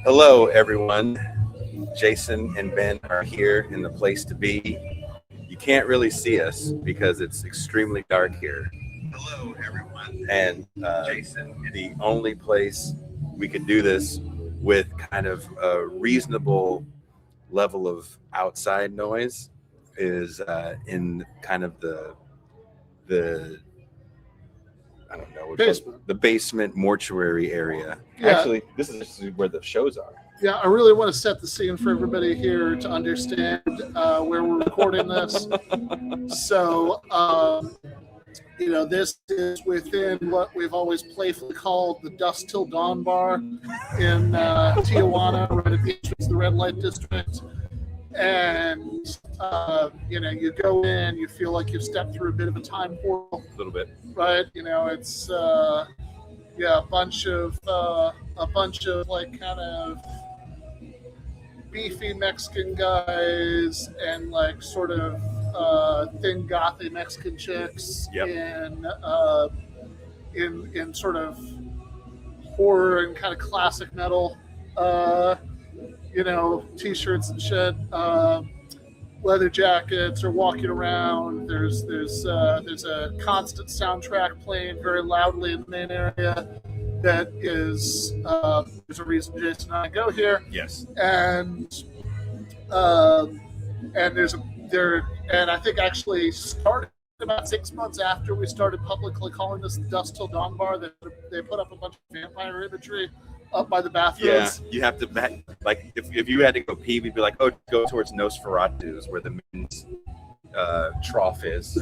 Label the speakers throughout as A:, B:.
A: Hello, everyone. Jason and Ben are here in the place to be. You can't really see us because it's extremely dark here. Hello, everyone. And Jason, the only place we could do this with kind of a reasonable level of outside noise is in kind of the I don't know the basement mortuary area.
B: Yeah.
A: Actually, this is where the shows are.
B: Yeah, I really want to set the scene for everybody here to understand where we're recording this. So, this is within what we've always playfully called the Dusk Till Dawn bar in Tijuana, right at the entrance of the red light district. And, you go in, you feel like you've stepped through a bit of a time portal.
A: A little bit.
B: Right? It's, a bunch of like kind of beefy Mexican guys and like sort of thin gothy Mexican chicks in sort of horror and kind of classic metal t-shirts and shit, leather jackets, are walking around. There's a constant soundtrack playing very loudly in the main area. That is there's a reason Jason and I go here.
A: Yes.
B: And I think actually started about 6 months after we started publicly calling this the Dusk Till Dawn bar. That they put up a bunch of vampire imagery up by the bathrooms.
A: Yeah, you have to like if you had to go pee, we'd be like, oh, go towards Nosferatu's where the men's trough is.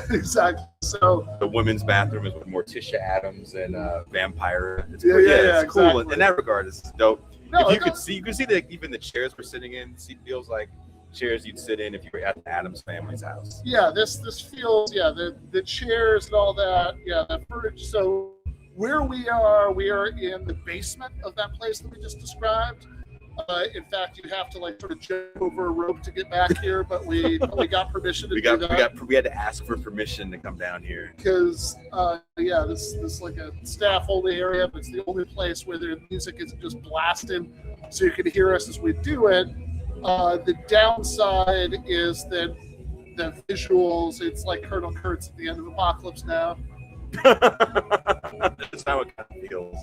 B: Exactly. So
A: the women's bathroom is with Morticia Adams and vampire. It's
B: yeah,
A: it's cool.
B: exactly.
A: In that regard, it's dope.
B: No,
A: if you could see that even the chairs we're sitting in feels like chairs you'd sit in if you were at the Adams family's house.
B: Yeah, this feels the chairs and all that. Yeah, the furniture. So where we are in the basement of that place that we just described. In fact, you have to like sort of jump over a rope to get back here, but we got permission to do that.
A: We had to ask for permission to come down here
B: because this is like a staff only area, but it's the only place where the music isn't just blasting, so you can hear us as we do it. The downside is that the visuals, it's like Colonel Kurtz at the end of Apocalypse Now.
A: That's how it kind of feels.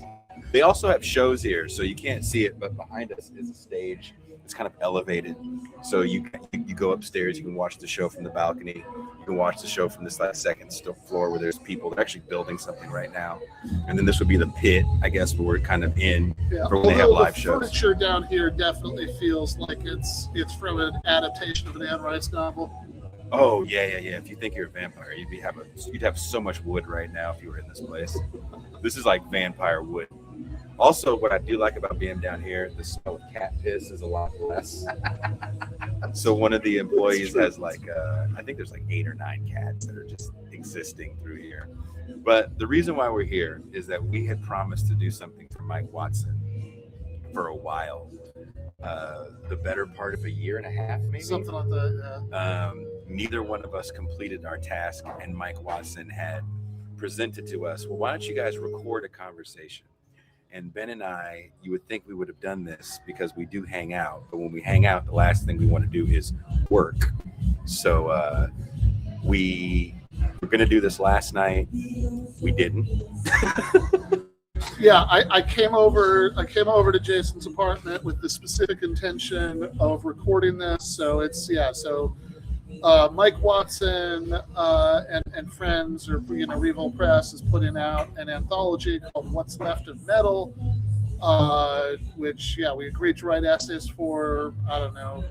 A: They also have shows here, so you can't see it, but behind us is a stage. It's kind of elevated, so you go upstairs. You can watch the show from the balcony. You can watch the show from this second floor where there's people. They're actually building something right now, and then this would be the pit, I guess, where we're kind of in for when they have live shows.
B: The furniture down here definitely feels like it's from an adaptation of an Anne Rice novel.
A: Oh yeah. If you think you're a vampire, you'd have so much wood right now if you were in this place. This is like vampire wood. Also, what I do like about being down here, the smell of cat piss is a lot less. So one of the employees has I think there's 8 or 9 cats that are just existing through here. But the reason why we're here is that we had promised to do something for Mike Watson for a while. The better part of a year and a half, maybe?
B: Something like that, yeah.
A: Neither one of us completed our task, and Mike Watson had presented to us, well, why don't you guys record a conversation? And Ben and I, you would think we would have done this because we do hang out, but when we hang out, the last thing we want to do is work. So we were going to do this last night. We didn't.
B: Yeah, I came over to Jason's apartment with the specific intention of recording this. So Mike Watson and friends, or Revolt Press, is putting out an anthology called What's Left of Metal, which we agreed to write essays for, I don't know,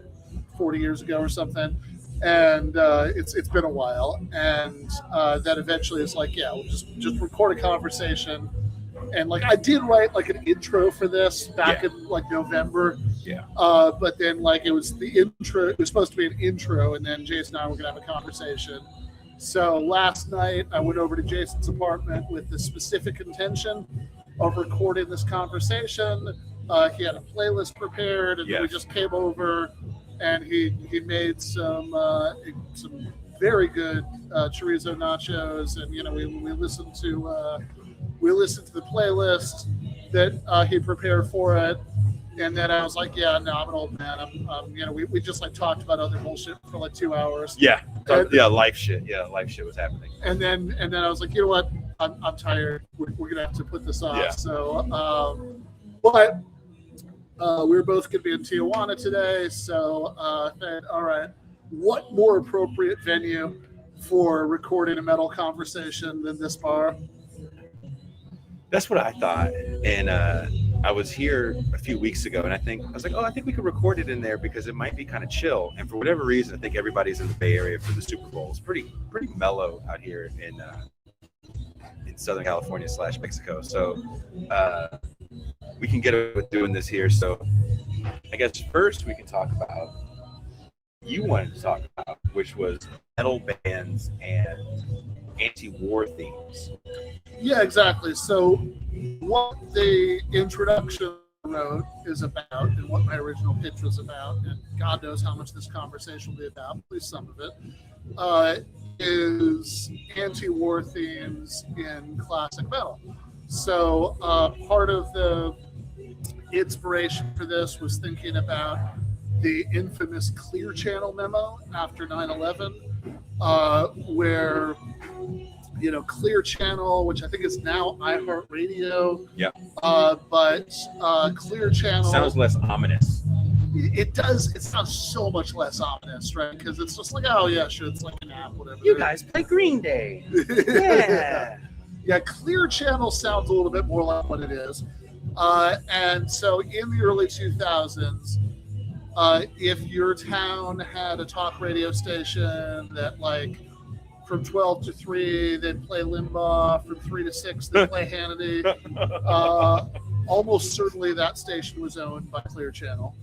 B: 40 years ago or something. And it's been a while, and that eventually is we'll just record a conversation. And I did write an intro for this back in November.
A: Yeah.
B: But then it was the intro. It was supposed to be an intro, and then Jason and I were gonna have a conversation. So last night I went over to Jason's apartment with the specific intention of recording this conversation. He had a playlist prepared, and we just came over, and he made some very good chorizo nachos, and we listened to the playlist that he prepared for it. And then I was like, yeah, no, I'm an old man. We just like talked about other bullshit for like 2 hours.
A: Yeah, life shit. Yeah, life shit was happening.
B: And then I was like, you know what? I'm tired. We're gonna have to put this off.
A: Yeah.
B: So, but we're both gonna be in Tijuana today. So, all right, what more appropriate venue for recording a metal conversation than this bar?
A: That's what I thought, and I was here a few weeks ago, and I was like, I think we could record it in there because it might be kind of chill. And for whatever reason, I think everybody's in the Bay Area for the Super Bowl. It's pretty mellow out here in Southern California / Mexico. So we can get away with doing this here. So I guess first we can talk about you wanted to talk about, which was metal bands and anti-war themes.
B: Yeah, exactly. So what the introduction wrote is about, and what my original pitch was about, and God knows how much this conversation will be about, at least some of it, is anti-war themes in classic metal. So part of the inspiration for this was thinking about the infamous Clear Channel memo after 9/11, where Clear Channel, which I think is now iHeartRadio.
A: Yeah.
B: But Clear Channel
A: sounds less ominous.
B: It does. It sounds so much less ominous, right? Because it's just like, oh yeah, sure, it's like an app, whatever.
A: You guys play Green Day. Yeah.
B: Yeah. Clear Channel sounds a little bit more like what it is. And so in the early 2000s, if your town had a talk radio station that like from 12 to 3, they'd play Limbaugh. From 3 to 6, they'd play Hannity. Almost certainly that station was owned by Clear Channel.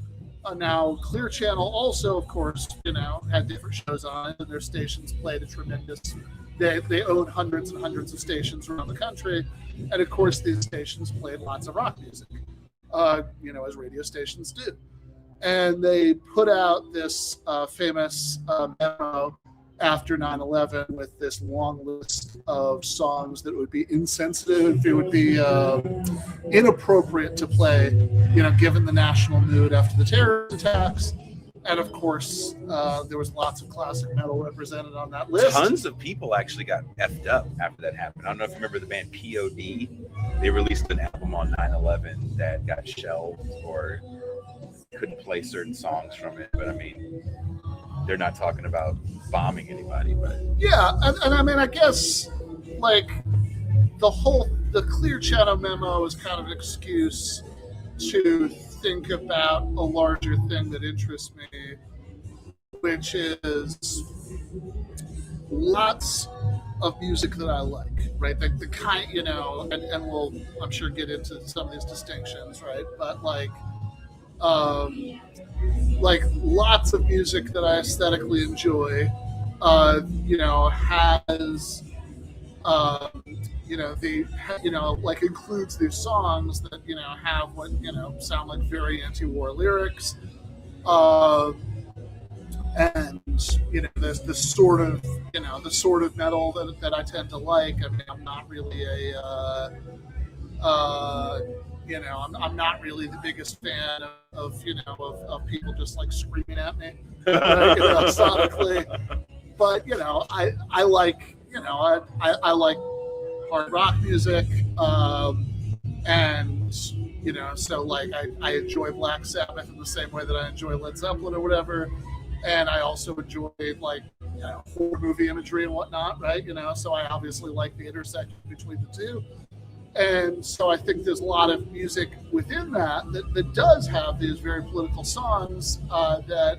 B: Now, Clear Channel also, of course, had different shows on it, and their stations played a tremendous. They own hundreds and hundreds of stations around the country, and of course, these stations played lots of rock music, as radio stations do. And they put out this famous memo after 9/11 with this long list of songs that would be insensitive, it would be inappropriate to play, given the national mood after the terrorist attacks. And of course, there was lots of classic metal represented on that list.
A: Tons of people actually got effed up after that happened. I don't know if you remember the band POD. They released an album on 9/11 that got shelved or couldn't play certain songs from it. But I mean, they're not talking about bombing anybody, but
B: yeah, and I mean, I guess like the Clear Channel memo is kind of an excuse to think about a larger thing that interests me, which is lots of music that I like, right? The kind, and we'll, I'm sure, get into some of these distinctions, right? But like lots of music that I aesthetically enjoy, has, includes these songs that, have what, sound like very anti-war lyrics. And, there's the sort of metal that I tend to like. I mean, I'm not really I'm not really the biggest fan of people just like screaming at me, sonically. But I like I like hard rock music, and so like I enjoy Black Sabbath in the same way that I enjoy Led Zeppelin or whatever, and I also enjoy like horror movie imagery and whatnot, right? So I obviously like the intersection between the two. And so I think there's a lot of music within that does have these very political songs that,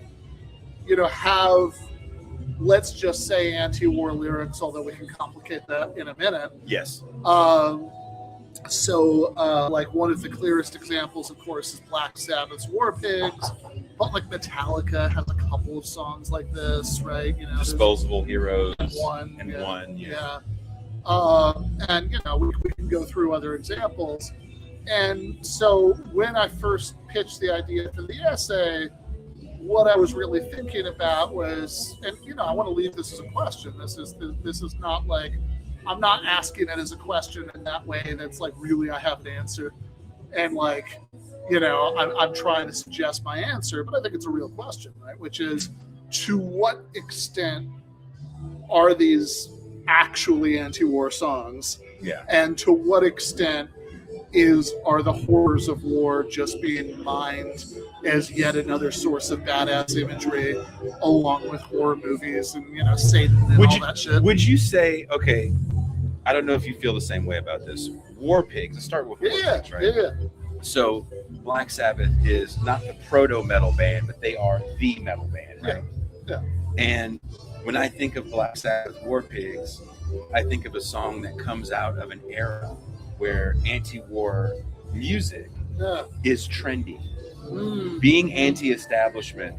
B: have, let's just say, anti-war lyrics, although we can complicate that in a minute.
A: Yes.
B: Like one of the clearest examples, of course, is Black Sabbath's War Pigs. But like Metallica has a couple of songs like this, right?
A: Disposable Heroes.
B: And one.
A: Yeah.
B: And we can go through other examples. And so when I first pitched the idea for the essay, what I was really thinking about was, and I want to leave this as a question. This is not like, I'm not asking it as a question in that way that's like really I have an answer. And like I'm trying to suggest my answer, but I think it's a real question, right? Which is, to what extent are these actually anti-war songs?
A: Yeah.
B: And to what extent are the horrors of war just being mined as yet another source of badass imagery, along with horror movies and Satan and all that shit?
A: Would you say, okay, I don't know if you feel the same way about this, War Pigs? Let's start with War Pigs, right?
B: Yeah.
A: So Black Sabbath is not the proto-metal band, but they are the metal band, right?
B: Yeah.
A: And when I think of Black Sabbath War Pigs, I think of a song that comes out of an era where anti-war music is trendy. Being anti-establishment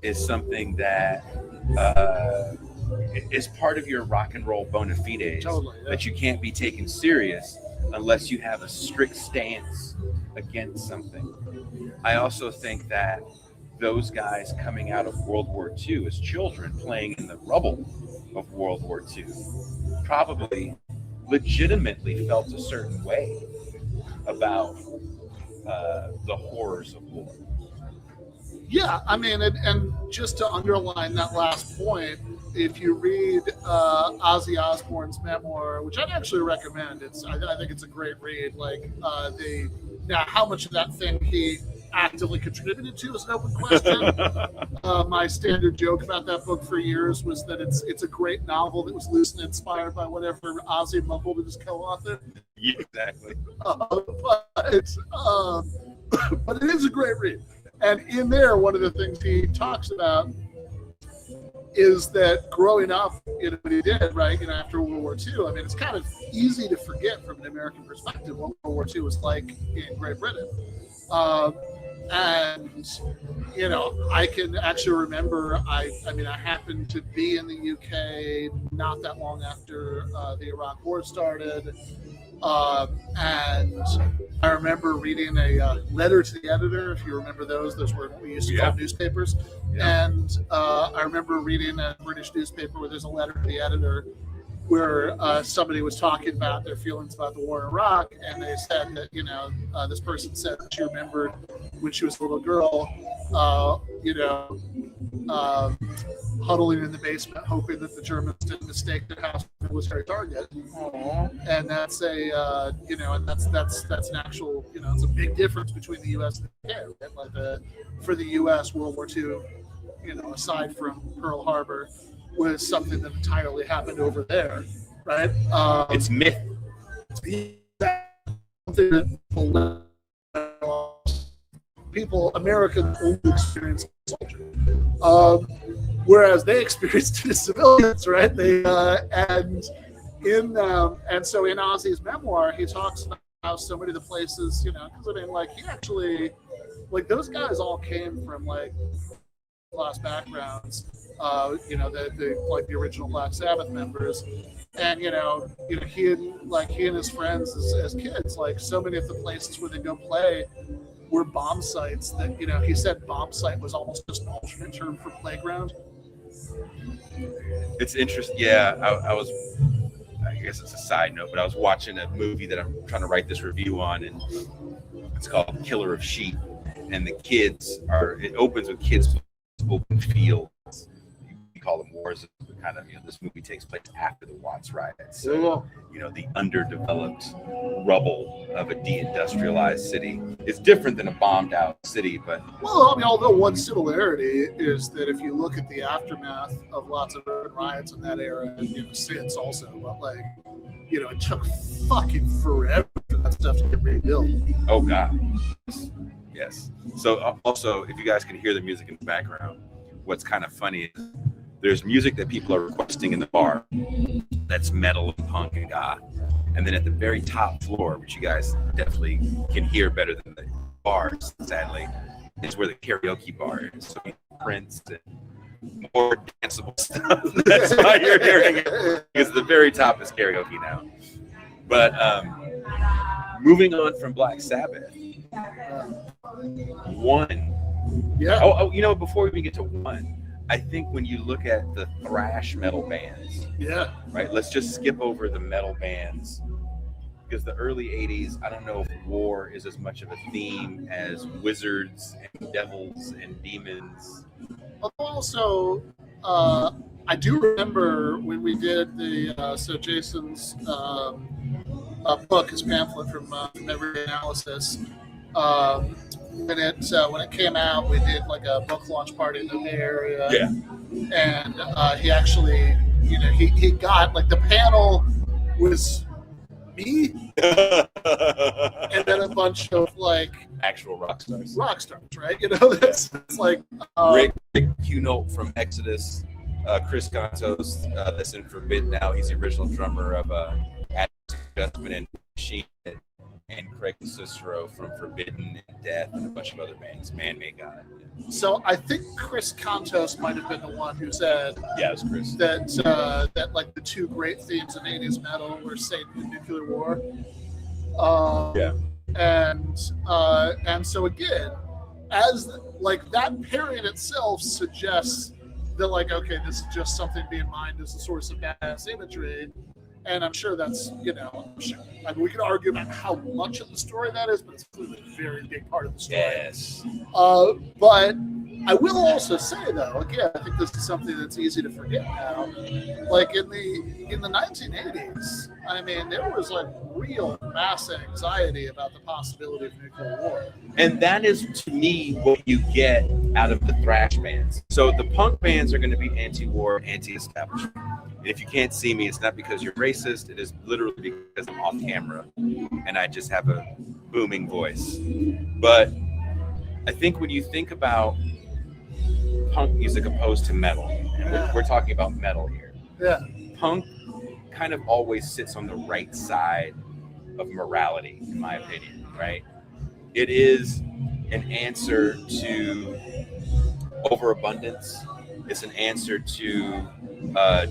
A: is something that is part of your rock and roll bona fides,
B: Totally, yeah.
A: but you can't be taken serious unless you have a strict stance against something. I also think that those guys coming out of World War II as children, playing in the rubble of World War II, probably legitimately felt a certain way about the horrors of war.
B: Yeah, I mean, and just to underline that last point, if you read Ozzy Osbourne's memoir, which I'd actually recommend, I think it's a great read. Like now, how much of that thing he actively contributed to is an open question. My standard joke about that book for years was that it's a great novel that was loosely inspired by whatever Ozzy mumbled with his co-author.
A: Yeah, exactly.
B: But it is a great read. And in there, one of the things he talks about is that growing up, what he did, right, after World War II, I mean, it's kind of easy to forget from an American perspective what World War II was like in Great Britain. And I can actually remember, I happened to be in the UK not that long after the Iraq War started. And I remember reading a letter to the editor, if you remember those were what we used to call newspapers. Yeah. And I remember reading a British newspaper where there's a letter to the editor where somebody was talking about their feelings about the war in Iraq, and they said that, this person said that she remembered when she was a little girl, huddling in the basement, hoping that the Germans didn't mistake their house for a military target. Aww. And that's and that's an actual, it's a big difference between the U.S. and the UK. Right? Like for the U.S., World War II, aside from Pearl Harbor, was something that entirely happened over there, right?
A: It's myth.
B: Americans only experience soldier, whereas they experienced it as civilians, right? And so in Ozzy's memoir, he talks about how so many of the places, because he actually, those guys all came from class backgrounds, the original Black Sabbath members, and he and his friends as kids, so many of the places where they go play were bomb sites that he said bomb site was almost just an alternate term for playground.
A: It's interesting. Yeah, I guess it's a side note, but I was watching a movie that I'm trying to write this review on, and it's called Killer of Sheep, and it opens with kids open fields. We call them wars. Kind of, this movie takes place after the Watts riots. So, the underdeveloped rubble of a deindustrialized city is different than a bombed out city. But
B: although one similarity is that if you look at the aftermath of lots of urban riots in that era, since also, but it took fucking forever for that stuff to get rebuilt.
A: Oh God. Yes. So also, if you guys can hear the music in the background, what's kind of funny is there's music that people are requesting in the bar that's metal and punk and goth. And then at the very top floor, which you guys definitely can hear better than the bars, sadly, is where the karaoke bar is. So Prince and more danceable stuff. That's why you're hearing it. Because the very top is karaoke now. But moving on from Black Sabbath, One.
B: Yeah.
A: Before we even get to One, I think when you look at the thrash metal bands,
B: yeah,
A: right. Let's just skip over the metal bands because the early '80s. I don't know if war is as much of a theme as wizards and devils and demons.
B: Also, I do remember when we did the so Jason's book, his pamphlet from Everyday Analysis. When it came out, we did like a book launch party in the Bay Area.
A: Yeah.
B: And he actually, he got like the panel was me and then a bunch of like
A: actual rock stars,
B: right? That's like
A: Rick Hunolt from Exodus, Chris Contos, that's in Forbidden now. He's the original drummer of Adjustment and Machine, and Craig Cicero from Forbidden and Death and a bunch of other bands. Man-Made God.
B: So I think Chris Contos might have been the one who said,
A: yeah, it was Chris,
B: that like the two great themes of 80s metal were Satan and nuclear war.
A: Yeah.
B: And so again, as like that pair in itself suggests that like, okay, this is just something being mined as a source of badass imagery. And I'm sure that's, I mean, we can argue about how much of the story that is, but it's clearly a very big part of the story.
A: Yes.
B: But I will also say, though, again, I think this is something that's easy to forget now. Like in the 1980s, I mean, there was like real mass anxiety about the possibility of nuclear war.
A: And that is, to me, what you get out of the thrash bands. So the punk bands are going to be anti-war, anti-establishment. And if you can't see me, it's not because you're racist. It is literally because I'm off camera and I just have a booming voice. But I think when you think about punk music opposed to metal, and we're talking about metal here.
B: Yeah.
A: Punk kind of always sits on the right side of morality, in my opinion, right? It is an answer to overabundance. It's an answer to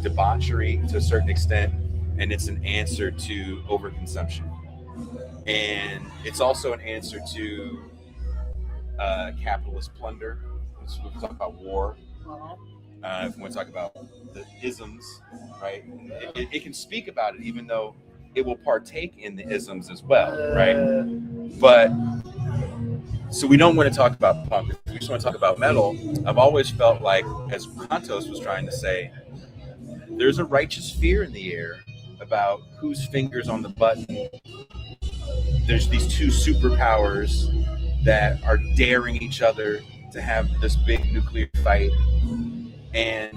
A: debauchery to a certain extent, and it's an answer to overconsumption. And it's also an answer to capitalist plunder. We can talk about war. If we want to talk about the isms, right? It can speak about it, even though it will partake in the isms as well, right? But so we don't want to talk about punk. We just want to talk about metal. I've always felt like, as Contos was trying to say, there's a righteous fear in the air about whose finger's on the button. There's these two superpowers that are daring each other to have this big nuclear fight. And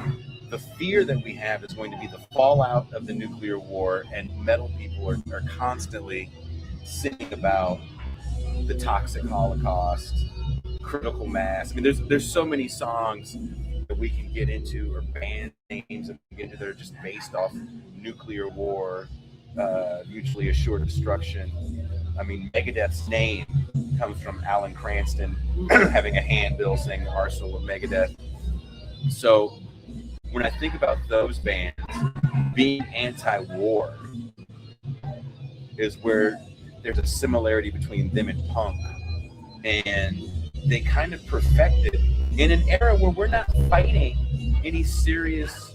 A: the fear that we have is going to be the fallout of the nuclear war, and metal people are constantly singing about the toxic Holocaust, critical mass. I mean, there's so many songs that we can get into, or band names that we can get into that are just based off nuclear war, mutually assured destruction. I mean, Megadeth's name comes from Alan Cranston having a handbill saying the arsenal of Megadeth. So when I think about those bands being anti-war is where there's a similarity between them and punk, and they kind of perfected in an era where we're not fighting any serious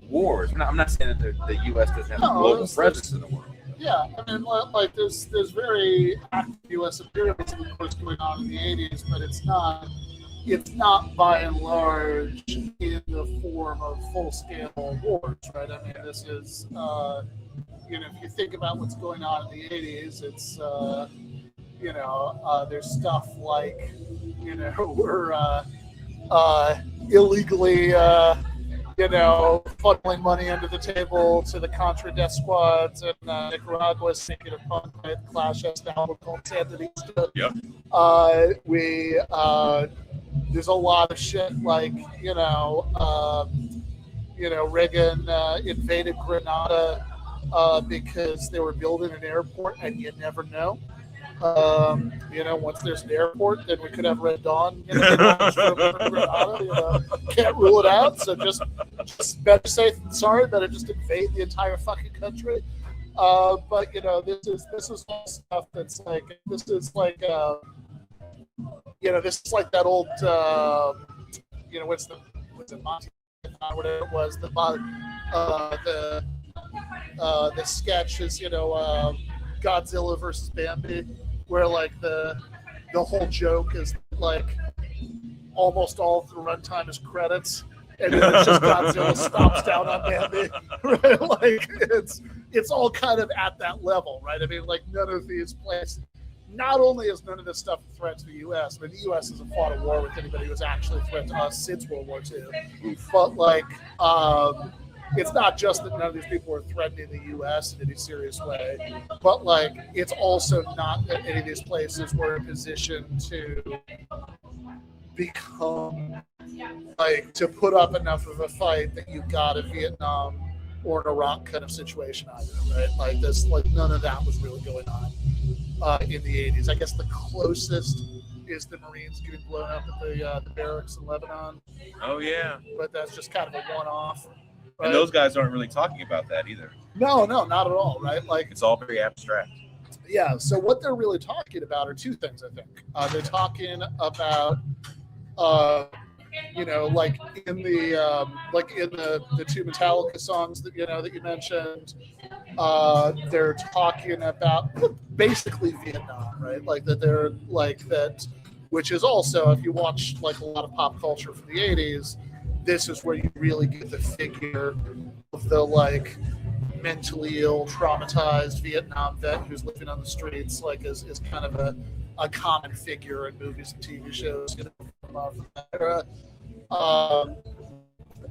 A: wars. I'm not saying that the U.S. doesn't have a global presence in the world.
B: Yeah, I mean, like there's very active U.S. imperialism, of course, going on in the 80s, but it's not by and large in the form of full-scale wars, right? I mean, this is, if you think about what's going on in the 80s, it's, there's stuff like, we're illegally, funneling money under the table to the Contra death squads in Nicaragua, thinking of punk with Clash as the album called Sandinista.
A: Yep.
B: There's a lot of shit like, Reagan invaded Grenada because they were building an airport, and you never know. Once there's an airport, then we could have Red Dawn. Grenada, can't rule it out. So just better safe than sorry. Better just invade the entire fucking country. But this is all stuff that's like this is like that old what's it Monty whatever it was the sketch is Godzilla versus Bambi. where like the whole joke is like almost all of the runtime is credits, and then it's just Godzilla stomps down on Bambi, right? Like it's all kind of at that level, right? I mean, like none of these places. Not only is none of this stuff a threat to the U.S., but the U.S. hasn't fought a war with anybody who's actually a threat to us since World War II. But like, it's not just that none of these people are threatening the U.S. in any serious way, but like, it's also not that any of these places were in a position to become like to put up enough of a fight that you got a Vietnam or an Iraq kind of situation either, right? Like this, like none of that was really going on in the 80s. I guess the closest is the Marines getting blown up at the barracks in Lebanon.
A: Oh yeah,
B: but that's just kind of a one-off. Right?
A: And those guys aren't really talking about that either.
B: No, not at all, right? Like
A: it's all very abstract.
B: Yeah. So what they're really talking about are two things, I think. They're talking about. You know, like in the two Metallica songs that that you mentioned, they're talking about basically Vietnam, right? Like that they're like that, which is also, if you watch like a lot of pop culture from the 80s, this is where you really get the figure of the like mentally ill, traumatized Vietnam vet who's living on the streets, like is kind of a common figure in movies and TV shows, from that era.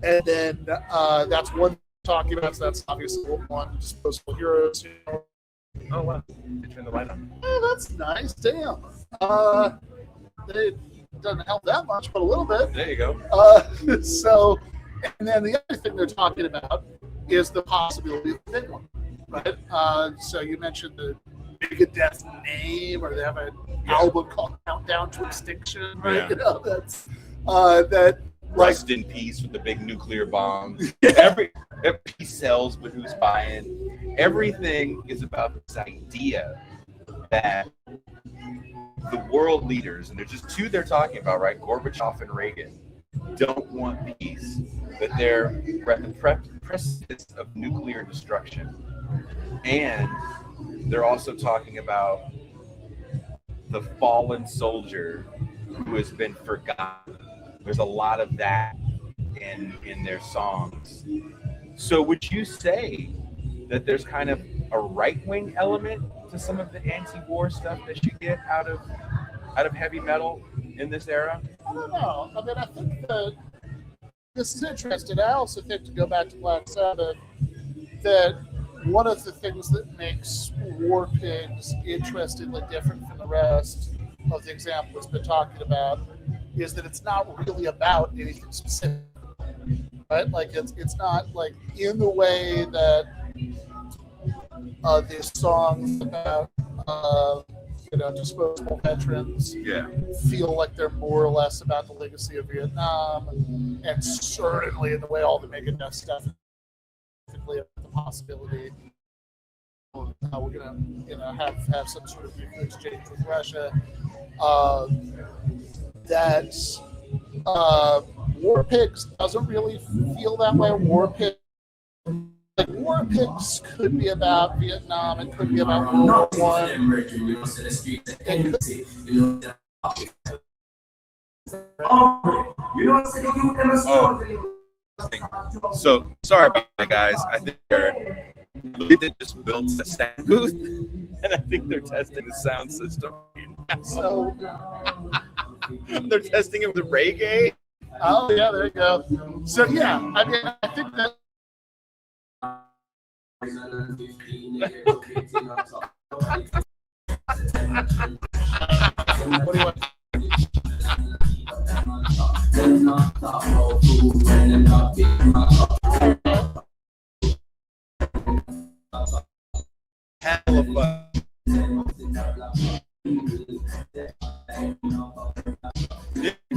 B: And then that's one talking about. So that's obviously one, Disposable Heroes.
A: Oh wow! You turn the light on.
B: Oh, that's nice. Damn. It doesn't help that much, but a little bit.
A: There you go.
B: So, and then the other thing they're talking about is the possibility of the big one, right? So you mentioned the Megadeth name, or they have an album called Countdown to Extinction, right?
A: Yeah.
B: You know, that's that.
A: Rest in peace with the big nuclear bomb. Every piece sells, but who's buying? Everything is about this idea that the world leaders, and there's just two they're talking about, right? Gorbachev and Reagan, don't want peace, but they're at the precipice of nuclear destruction. And they're also talking about the fallen soldier who has been forgotten. There's a lot of that in their songs. So would you say that there's kind of a right-wing element to some of the anti-war stuff that you get out of heavy metal in this era?
B: I don't know. I mean, I think that this is interesting. I also think, to go back to Black Sabbath, that one of the things that makes War Pigs interestingly different from the rest of the examples we've been talking about is that it's not really about anything specific, right? Like it's not like in the way that these songs about disposable veterans feel like they're more or less about the legacy of Vietnam, and certainly in the way all the Megadeth stuff about the possibility we're gonna have some sort of nuclear exchange with Russia. That War Pigs doesn't really feel that way. War Pigs could be about Vietnam. It could be about World War
A: I. So sorry about that, guys. I think they just built a sound booth, and I think they're testing the sound system.
B: So
A: they're testing it with reggae.
B: Oh yeah, there you go. So yeah, I mean, I think that. What do you want?
A: Hell of fun.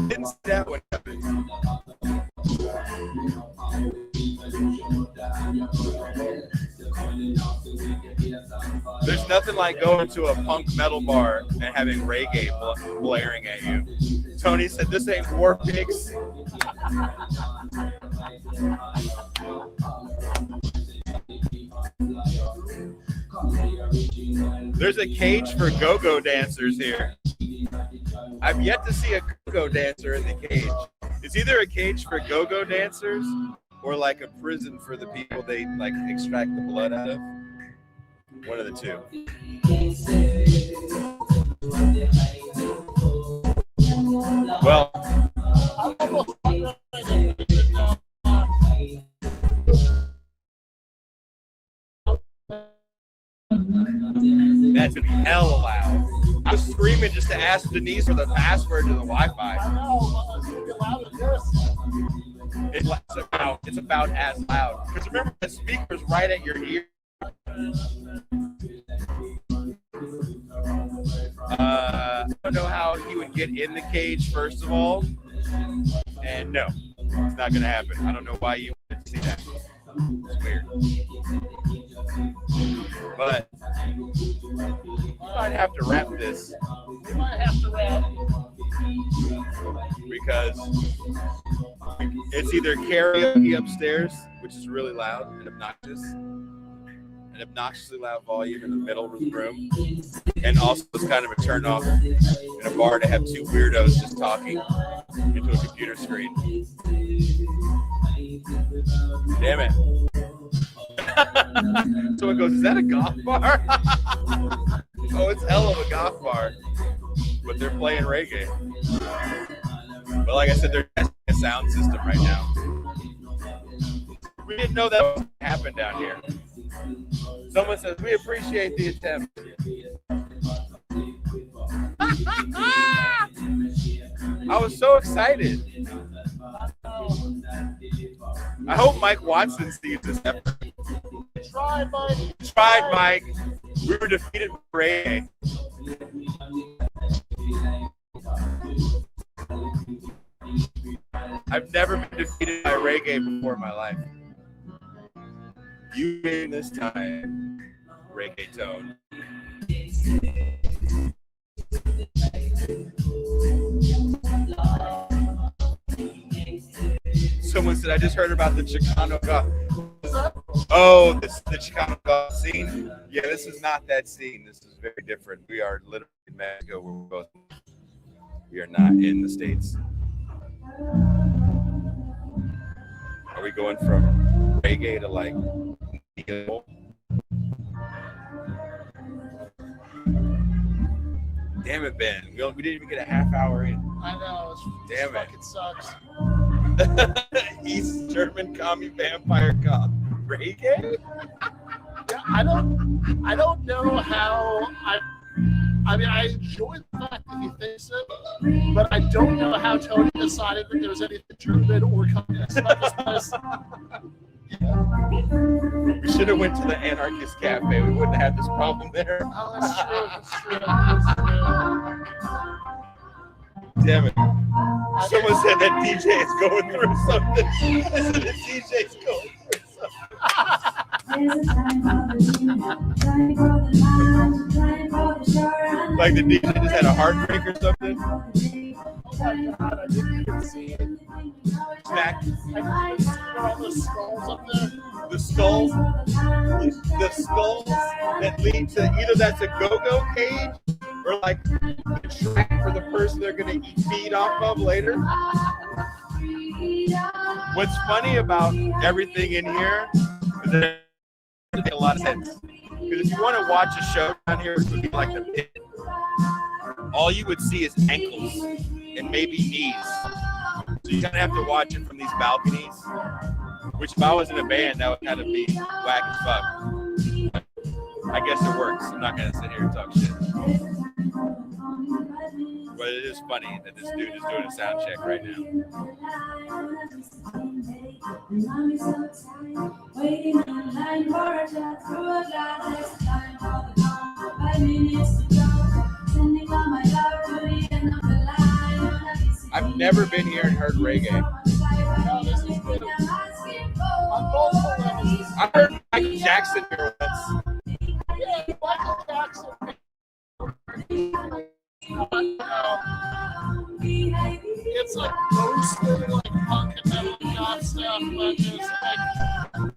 A: Didn't see that one happen. There's nothing like going to a punk metal bar and having reggae blaring at you. Tony said, "This ain't War Pigs." There's a cage for go-go dancers here. I've yet to see a go-go dancer in the cage. It's either a cage for go-go dancers or like a prison for the people they like extract the blood out of. One of the two. Well, that's gonna be hella loud. I was screaming just to ask Denise for the password to the Wi-Fi. It's about as loud. Because remember, the speaker's right at your ear. I don't know how he would get in the cage, first of all. And no, it's not going to happen. I don't know why you would see that. It's weird. But we might have to wrap this.
B: We might have to wrap.
A: Because it's either karaoke upstairs, which is really loud and obnoxious, an obnoxiously loud volume in the middle of the room, and also it's kind of a turn off in a bar to have two weirdos just talking into a computer screen. Damn it. Someone goes, is that a goth bar? Oh, it's hell of a goth bar. But they're playing reggae. But like I said, they're testing a sound system right now. We didn't know that would happen down here. Someone says, we appreciate the attempt. I was so excited. I hope Mike Watson sees this effort.
B: Tried, Mike.
A: Tried, Mike. We were defeated by reggae. I've never been defeated by reggae before in my life. You in this time, reggae tone. Someone said, I just heard about the Chicano goth. Oh, this is the Chicano goth scene? Yeah, this is not that scene. This is very different. We are literally in Mexico where we're both. We are not in the States. Are we going from reggae to like damn it, Ben. We didn't even get a half hour in.
B: I know.
A: Damn it.
B: Fucking sucks.
A: East German commie vampire goth reggae?
B: Yeah, I don't know how I mean, I enjoy the fact that he thinks it, but I don't know how Tony decided that there was anything German or communist about this.
A: We should have went to the Anarchist Cafe. We wouldn't have this problem there.
B: Oh, that's true. That's true.
A: Damn it. Someone said that DJ is going through something. I said that DJ's going through something. Like the DJ just had a heartbreak or something.
B: Oh my god, I didn't even see it.
A: Smack.
B: I didn't even see all the skulls up there.
A: The skulls that lead to either that's a go-go cage or like a track for the person they're gonna eat feed off of later. What's funny about everything in here is that it makes a lot of sense. Because if you want to watch a show down here, it would be like the pit. All you would see is ankles and maybe knees. So you kind of have to watch it from these balconies. Which if I was in a band, that would kind of be whack as fuck. But I guess it works. I'm not gonna sit here and talk shit. But it is funny that this dude is doing a sound check right now. I've never been here and heard reggae.
B: No, this is good. On multiple levels.
A: I heard Michael Jackson here once.
B: Yeah, Michael Jackson. It's like mostly like punk and metal goth stuff, but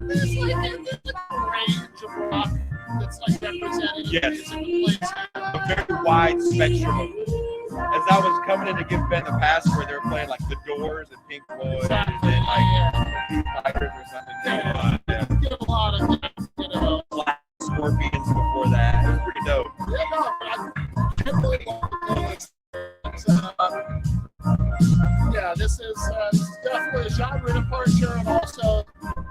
B: there's like a range of rock that's like represented
A: Yes, a very wide spectrum of. As I was coming in to give Ben the password, they were playing like The Doors and Pink Floyd and then like Tigers or something.
B: Get a lot of things, you know.
A: Black Scorpions before that. It was pretty dope.
B: Yeah, no, I can't really want yeah, this is definitely a genre departure, and also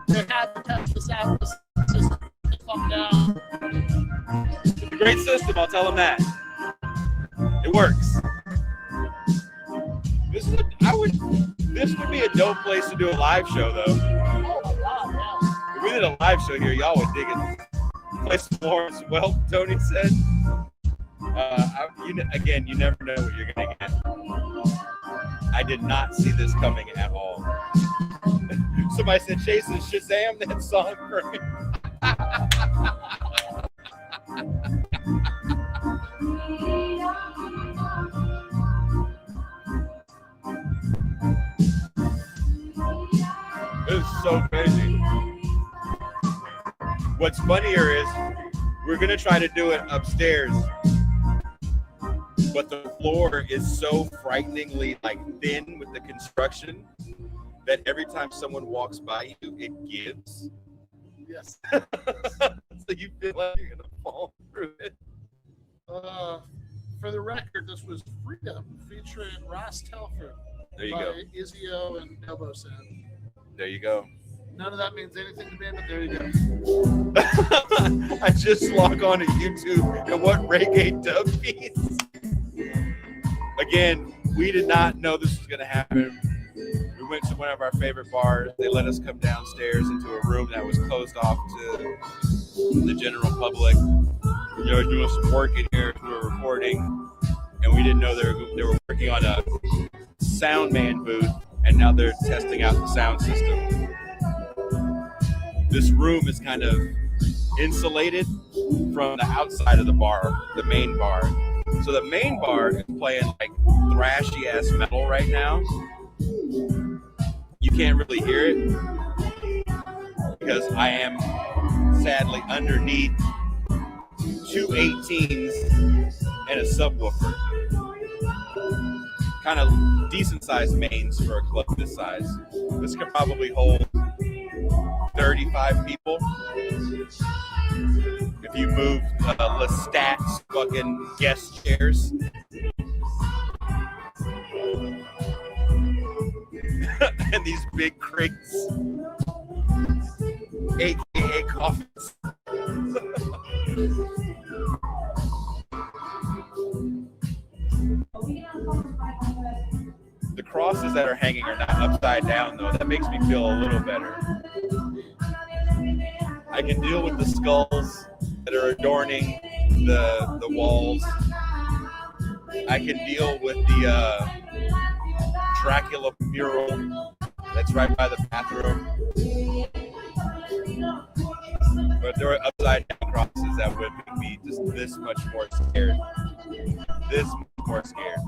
B: they had to test this out. This system to come down.
A: It's a great system, I'll tell them that. It works. This would be a dope place to do a live show, though.
B: Oh my God, yeah.
A: If we did a live show here, y'all would dig it. Place Florence, well, Tony said. Again, you never know what you're gonna get. I did not see this coming at all. Somebody said, Jason, Shazam that song for me. This is so crazy. What's funnier is we're gonna try to do it upstairs, but the floor is so frighteningly like thin with the construction that every time someone walks by you, it gives.
B: Yes.
A: So you feel like you're gonna fall through it.
B: For the record, this was Freedom featuring Ross Telford
A: There you
B: by
A: go.
B: Izio and Novosan.
A: There you go.
B: None of that means anything to me, but there you go.
A: I just log on to YouTube and what reggae dub piece. Again, we did not know this was going to happen. We went to one of our favorite bars. They let us come downstairs into a room that was closed off to the general public. They were doing some work in here. We were recording, and we didn't know they were working on a sound man booth, and now they're testing out the sound system. This room is kind of insulated from the outside of the bar, the main bar. So the main bar is playing like thrashy ass metal right now. You can't really hear it because I am sadly underneath two 18s and a subwoofer. Kind of decent sized mains for a club this size. This could probably hold 35 people. If you move Lestat's fucking guest chairs. And these big crates, aka coffins. The crosses that are hanging are not upside down, though. That makes me feel a little better. I can deal with the skulls that are adorning the walls. I can deal with the Dracula mural that's right by the bathroom. But if there were upside down crosses, that would make me just this much more scared. This much more scared.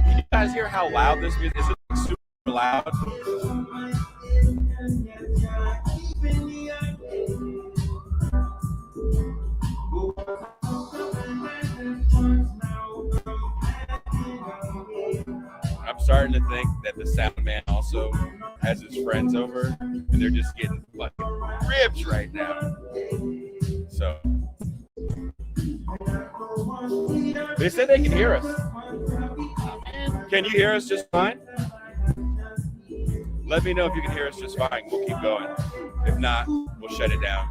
A: Can you guys hear how loud this music is? Is it super loud? I'm starting to think that the sound man also has his friends over, and they're just getting fucking ribs right now. So they said they can hear us. Can you hear us just fine? Let me know if you can hear us just fine. We'll keep going. If not, we'll shut it down.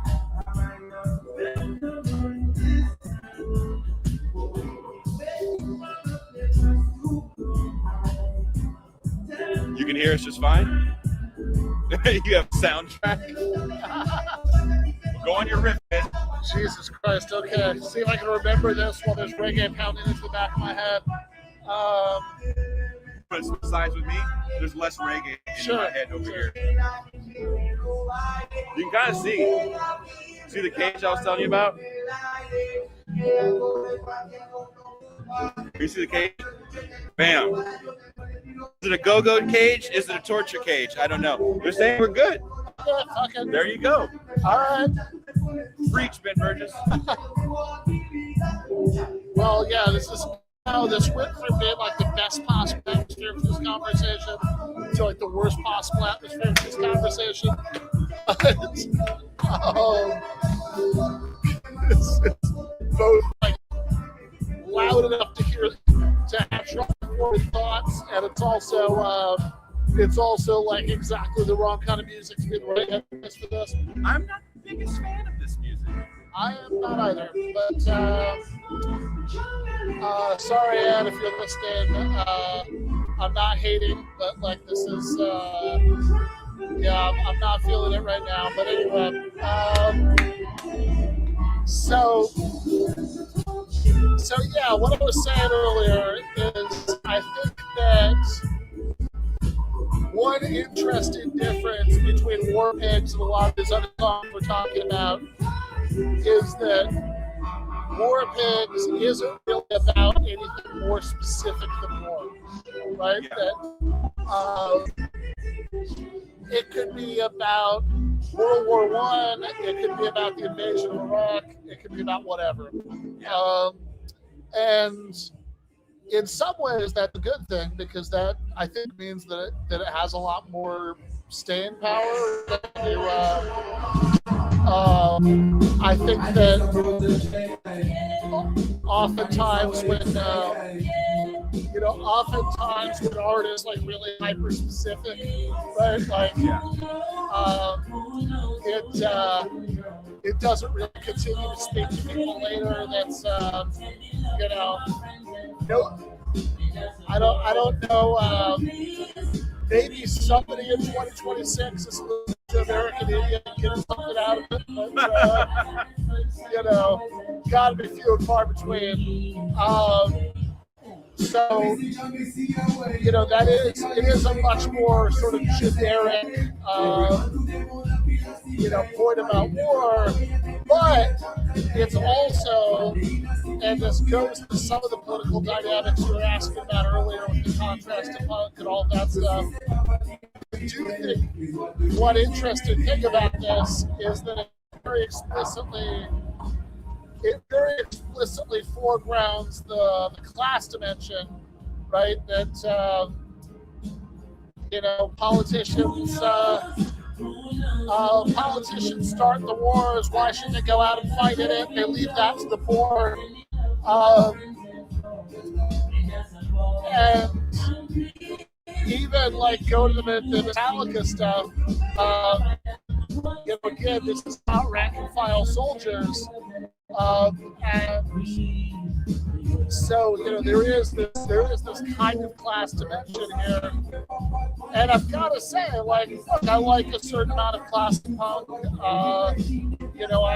A: You can hear us just fine? You have a soundtrack? Go on your riff, man.
B: Jesus Christ. Okay. See if I can remember this while there's reggae pounding into the back of my head.
A: But besides with me, there's less reggae in my head over here. You can kind of see the cage I was telling you about? You see the cage? Bam. Is it a go-go cage? Is it a torture cage? I don't know. They're saying we're good.
B: Yeah, fucking.
A: There you go.
B: All right.
A: Preach, Ben Burgess.
B: Well, yeah, this went from being like the best possible atmosphere for this conversation to like the worst possible atmosphere for this conversation. It's both like loud enough to hear, to have trouble thoughts, and it's also like exactly the wrong kind of music to be the right headspace for this.
A: I'm not the biggest fan of this music.
B: I am not either, but sorry, Ed, if you're listening. I'm not hating, but like this is, I'm not feeling it right now. But anyway, so yeah, what I was saying earlier is I think that one interesting difference between War Pigs and a lot of these other songs we're talking about is that War Pigs isn't really about anything more specific than war, right?
A: Yeah.
B: That it could be about World War I, it could be about the invasion of Iraq, it could be about whatever. And in some ways, that's a good thing because that I think means that it has a lot more staying power. I think that oftentimes when artists like really hyper specific, right? Like it doesn't really continue to speak to people later. That's I don't know. Maybe somebody in 2026 is listening to American Idiot and getting something out of it, but gotta be few and far between. So that it is a much more sort of generic point about war, but it's also, and this goes to some of the political dynamics you were asking about earlier with the contrast to punk and all that stuff. I do think one interesting thing about this is that it very explicitly foregrounds the class dimension, right? That politicians start the wars. Why shouldn't they go out and fight in it? They leave that to the poor. And even like go to the Metallica stuff. Again, this is about rank and file soldiers, and so there is this kind of class dimension here. And I've got to say, look, I like a certain amount of classic punk. I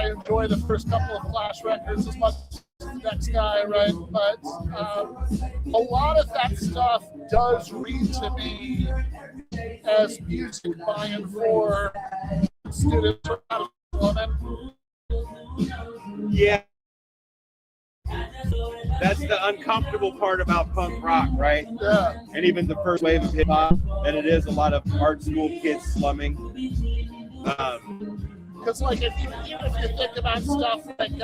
B: enjoy the first couple of Clash records as much as the next guy, right? But a lot of that stuff does read to me as music by and for students or out of women.
A: Yeah. That's the uncomfortable part about punk rock, right?
B: Yeah.
A: And even the first wave of hip hop, that it is a lot of art school kids slumming.
B: Because, even if you think about stuff like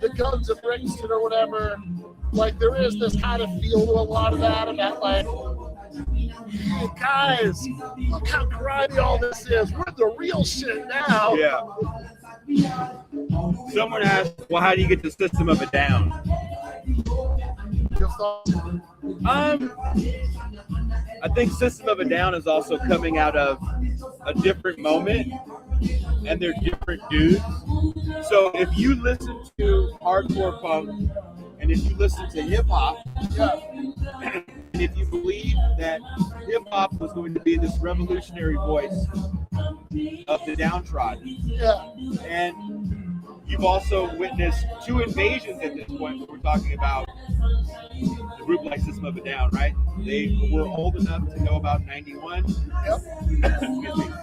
B: the Guns of Brixton or whatever, there is this kind of feel to a lot of that about hey guys, look how grimy all this is. We're the real shit now.
A: Yeah. Someone asked, well, how do you get the System of a Down? I think System of a Down is also coming out of a different moment, and they're different dudes. So if you listen to hardcore punk, and if you listen to hip hop, and if you believe that hip hop was going to be this revolutionary voice of the downtrodden, and you've also witnessed 2 invasions at this point when we're talking about a group like System of a Down, right? They were old enough to know about 91.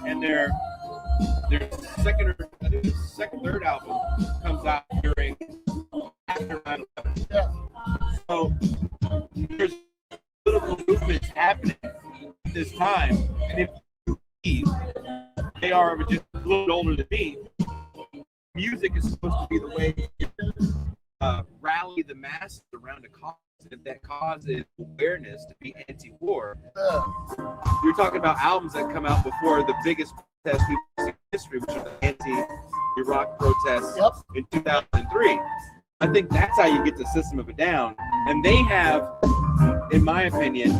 A: And their third album comes out after 9/11. this time, and if you believe they are just a little older than me, music is supposed to be the way to rally the masses around a cause. If that cause is awareness to be anti-war, you're talking about albums that come out before the biggest protest we've seen in history, which are the anti-Iraq protests in 2003. I think that's how you get the System of a Down. And they have, in my opinion,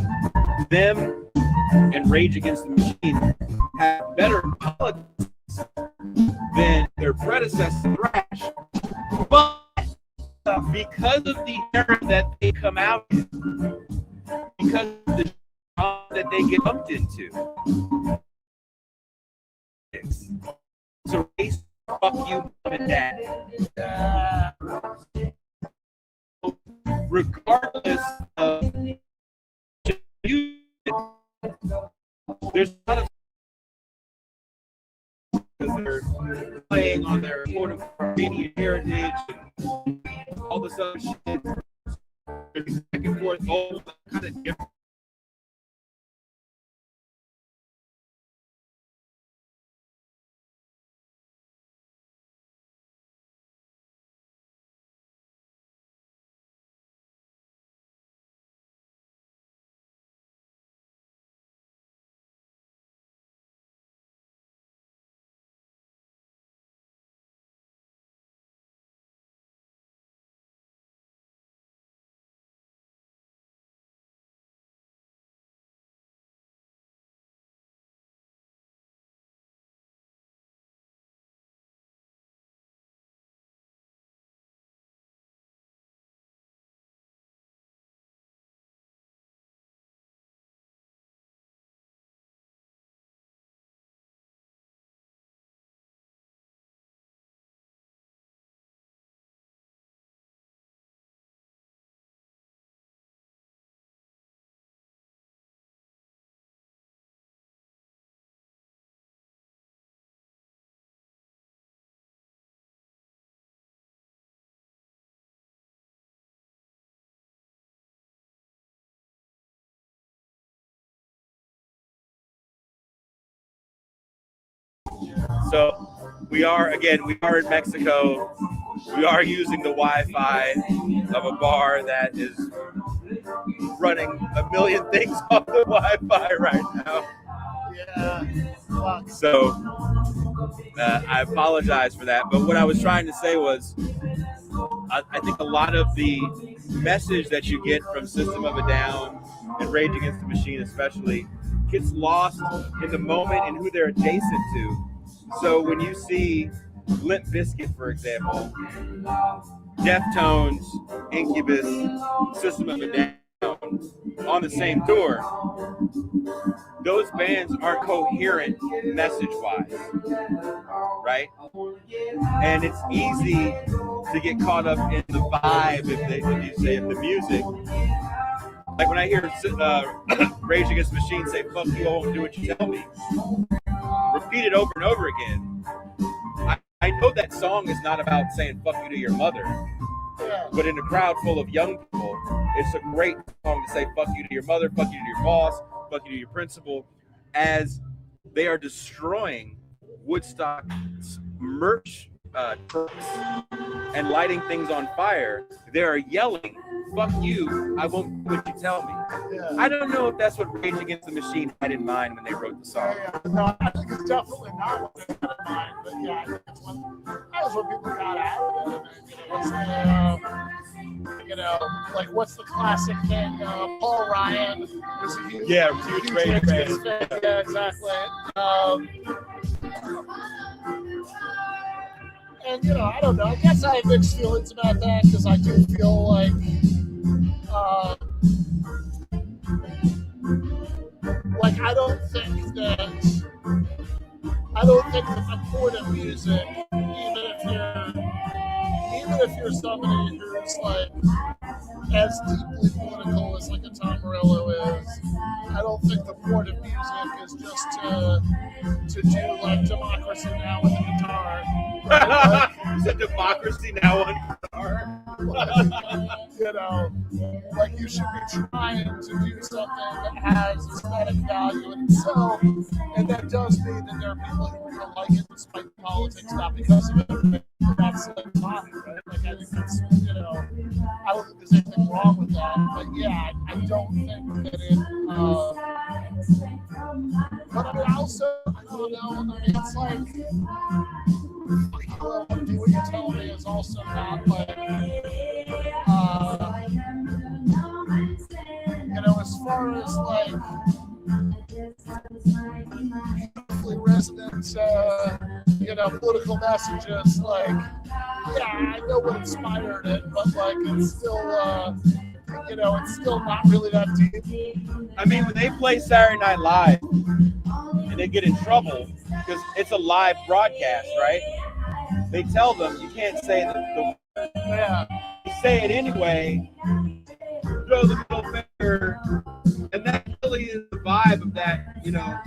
A: them and Rage Against the Machine have better politics than their predecessor, Thrash. But because of the era that they come out in, because of the genre that they get dumped into, so race, fuck you, mom and dad. Regardless of music, there's a lot of because they're playing on their Armenian heritage and all this other shit. There's back and forth, all kind of different. So we are in Mexico. We are using the Wi-Fi of a bar that is running a million things off the Wi-Fi right now.
B: Yeah.
A: So I apologize for that. But what I was trying to say was, I think a lot of the message that you get from System of a Down and Rage Against the Machine especially gets lost in the moment and who they're adjacent to. So when you see Limp Bizkit, for example, Deftones, Incubus, System of a Down on the same tour, those bands aren't coherent message-wise, right? And it's easy to get caught up in the vibe, if the music. Like when I hear Rage Against the Machine say, fuck you, I won't do what you tell me, repeat it over and over again. I know that song is not about saying fuck you to your mother, but in a crowd full of young people, it's a great song to say fuck you to your mother, fuck you to your boss, fuck you to your principal, as they are destroying Woodstock's merch trucks and lighting things on fire. They are yelling, fuck you, I won't do what you tell me.
B: Yeah.
A: I don't know if that's what Rage Against the Machine had in mind when they wrote the song.
B: No, I think it's definitely not what they had in mind, but yeah, I think that was what people got out of it. Like what's the classic thing? Paul Ryan was a huge,
A: huge Rage fan.
B: Yeah, exactly. And I don't know. I guess I have mixed feelings about that because I do feel like I don't think that the point of music, even if you're somebody who's like as deeply political as like a Tom Morello is, I don't think the point of music is just to do like Democracy Now! With the guitar.
A: You said Democracy Now! On guitar?
B: You know, like you should be trying to do something that has aesthetic value in itself, and that does mean that there are people who don't like it despite the politics, not because of it. That's like fine, right? Like I think that's, you know, I don't think there's anything wrong with that. But yeah, I don't think that it. But I mean, also, I don't know. I mean, it's like, well, do what you tell me is also not like, you know, as far as like resonant, you know, political messages, like, yeah, I know what inspired it, but like, it's still, you know, it's still not really that deep.
A: I mean, when they play Saturday Night Live and they get in trouble because it's a live broadcast, right? They tell them you can't say the
B: Yeah.
A: You say it anyway, throw the middle finger, and that really is the vibe of that, you know.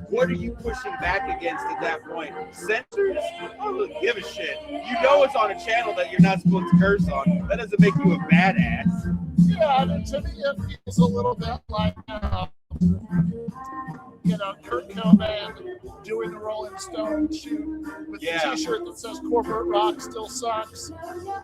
A: What are you pushing back against at that point? Censors? I don't really give a shit. You know it's on a channel that you're not supposed to curse on. That doesn't make you a badass.
B: Yeah, I mean, to me it feels a little bit like, you know, Kurt Cobain doing the Rolling Stone shoot with the t-shirt that says corporate rock still sucks.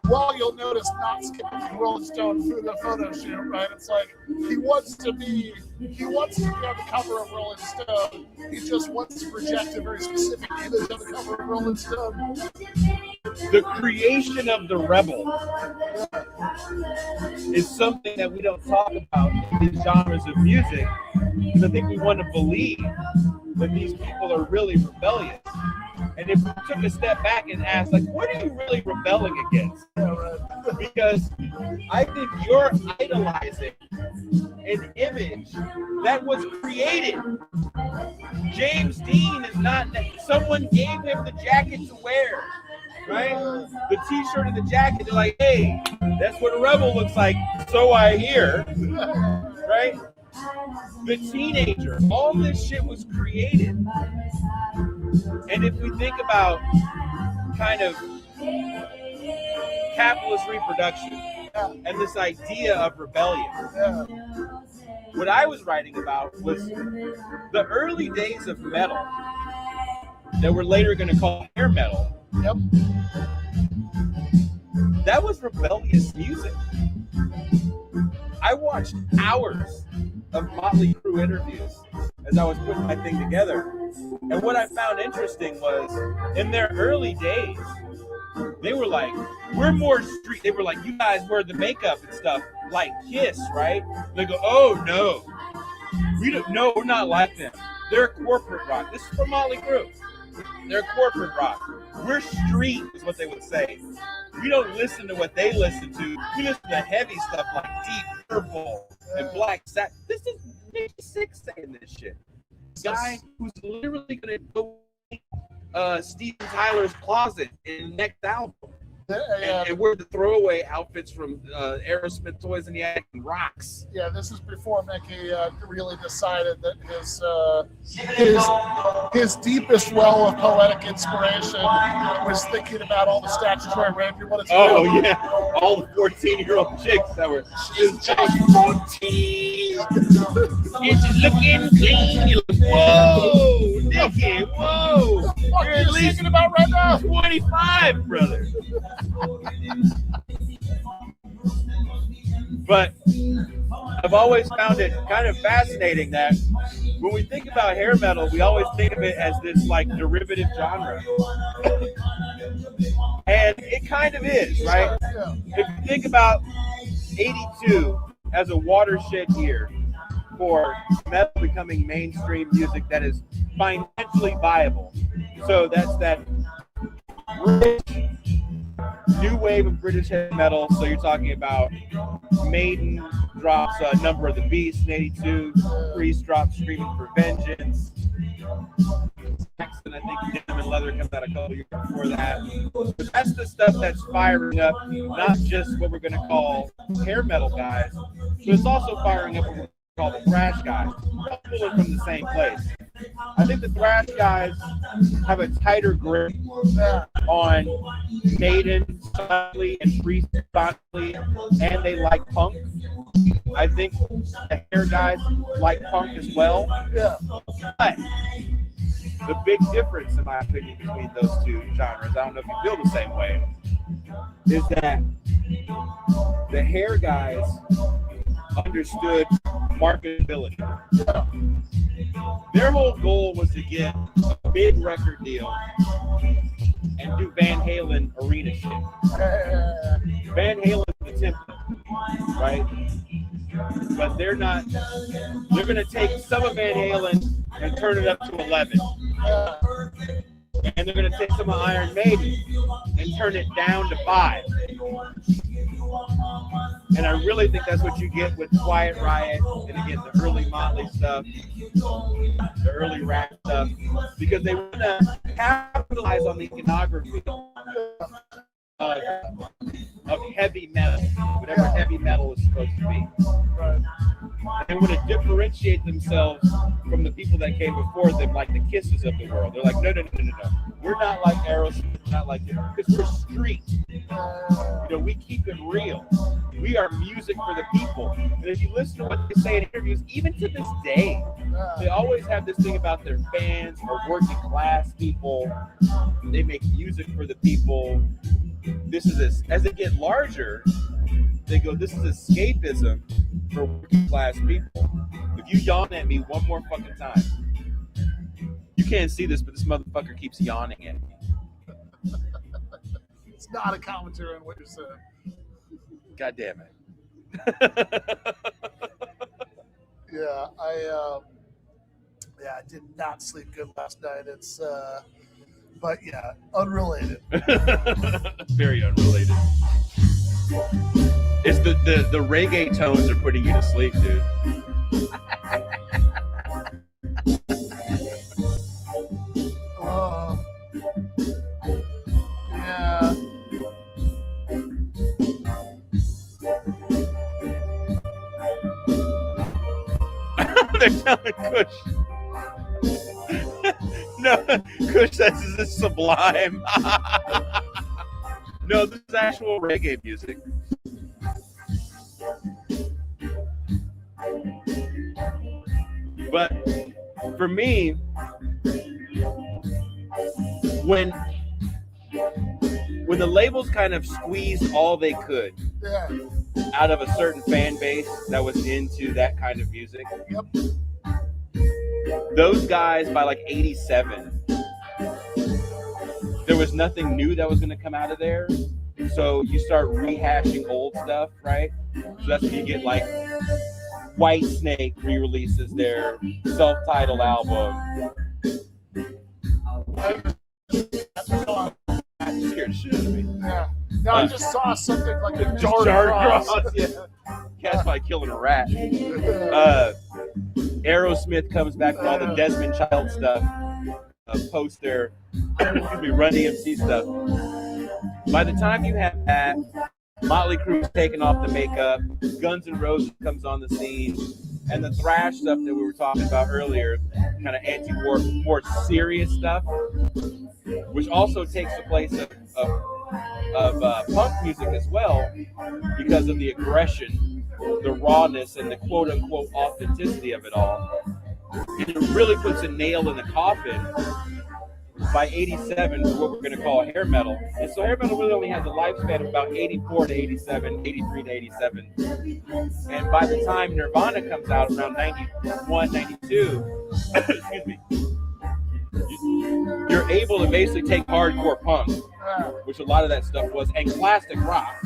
B: Well, you'll notice not skipping the Rolling Stone through the photo shoot, right? It's like he wants to be on the cover of Rolling Stone. He just wants to project a very specific image on the cover of Rolling Stone.
A: The creation of the rebel is something that we don't talk about in these genres of music, because I think we want to believe that these people are really rebellious. And if we took a step back and asked, like, what are you really rebelling against? Because I think you're idolizing an image that was created. James Dean is not, someone gave him the jacket to wear, right? The t-shirt and the jacket, they're like, hey, that's what a rebel looks like, so I hear, right? The teenager, all this shit was created. And if we think about kind of capitalist reproduction and this idea of rebellion, what I was writing about was the early days of metal that we're later going to call hair metal.
B: Yep.
A: That was rebellious music. I watched hours of Motley Crue interviews as I was putting my thing together. And what I found interesting was, in their early days, they were like, we're more street. They were like, you guys wear the makeup and stuff, like Kiss, right? They go, oh, no. We're not like them. They're corporate rock. This is from Motley Crue. They're corporate rock. We're street, is what they would say. We don't listen to what they listen to. We listen to heavy stuff like Deep Purple and Black Sabbath. This is 56 saying this shit. Guy who's literally going to go Steven Tyler's closet in the next album. And wear the throwaway outfits from Aerosmith, Toys in the Attic, and Rocks.
B: Yeah, this is before Mickey really decided that his deepest well of poetic inspiration was thinking about all the statutory rape he wanted to do.
A: Oh, yeah. All the 14-year-old chicks that were just 14. It's looking clean. Whoa, Nicky, whoa.
B: What are you thinking about right now?
A: 25, brother. But I've always found it kind of fascinating that when we think about hair metal, we always think of it as this like derivative genre. And it kind of is, right? If you think about 82 as a watershed year for metal becoming mainstream music that is financially viable. So that's that new wave of British heavy metal. So you're talking about Maiden drops Number of the Beast in 82, Priest drops Screaming for Vengeance. Saxon, I think Denim and Leather comes out a couple years before that. But that's the stuff that's firing up, not just what we're going to call hair metal guys, but it's also firing up what we're call the thrash guys. They're all pulling from the same place. I think the thrash guys have a tighter grip on Maiden sonically and Priest sonically, and they like punk. I think the hair guys like punk as well.
B: Yeah.
A: But the big difference, in my opinion, between those two genres, I don't know if you feel the same way, is that the hair guys understood marketability. Their whole goal was to get a big record deal and do Van Halen arena shit. Van Halen's the template, right? But they're not, they're going to take some of Van Halen and turn it up to 11. And they're going to take some of Iron Maiden and turn it down to 5. And I really think that's what you get with Quiet Riot and again the early Motley stuff, the early rap stuff, because they want to capitalize on the iconography of heavy metal, whatever heavy metal is supposed to be. They want to differentiate themselves from the people that came before them, like the Kisses of the world. They're like, no. We're not like Aerosmith, we're not like them, because we're street. We keep it real. We are music for the people. And if you listen to what they say in interviews, even to this day, they always have this thing about their fans or working class people. They make music for the people. This is this. As they get larger, they go, this is escapism for working class people. If you yawn at me one more fucking time, you can't see this, but this motherfucker keeps yawning at me.
B: It's not a commentary on what you're saying.
A: God damn it.
B: Yeah, I did not sleep good last night. It's but yeah, unrelated.
A: Very unrelated. It's the reggae tones are putting you to sleep, dude.
B: Yeah.
A: They're telling Kush. No, Kush says this is sublime. No, this is actual reggae music. But for me, when the labels kind of squeezed all they could out of a certain fan base that was into that kind of music, those guys by like 87, there was nothing new that was going to come out of there. So you start rehashing old stuff, right? So that's when you get like White Snake re-releases their self-titled album. That scared the shit out of me.
B: Yeah. No, I just saw something like a
A: Jar
B: cross.
A: Yeah. Cat's probably killing a rat. Aerosmith comes back with all the Desmond Child stuff, post their Run DMC stuff. By the time you have that, Motley Crue's taking off the makeup, Guns N' Roses comes on the scene, and the thrash stuff that we were talking about earlier, kind of anti-war, more serious stuff, which also takes the place of punk music as well, because of the aggression, the rawness, and the quote-unquote authenticity of it all. And it really puts a nail in the coffin by 87 for what we're going to call hair metal. And so hair metal really only has a lifespan of about 84 to 87, 83 to 87. And by the time Nirvana comes out around 91, 92, excuse me, you're able to basically take hardcore punk, which a lot of that stuff was, and classic rock,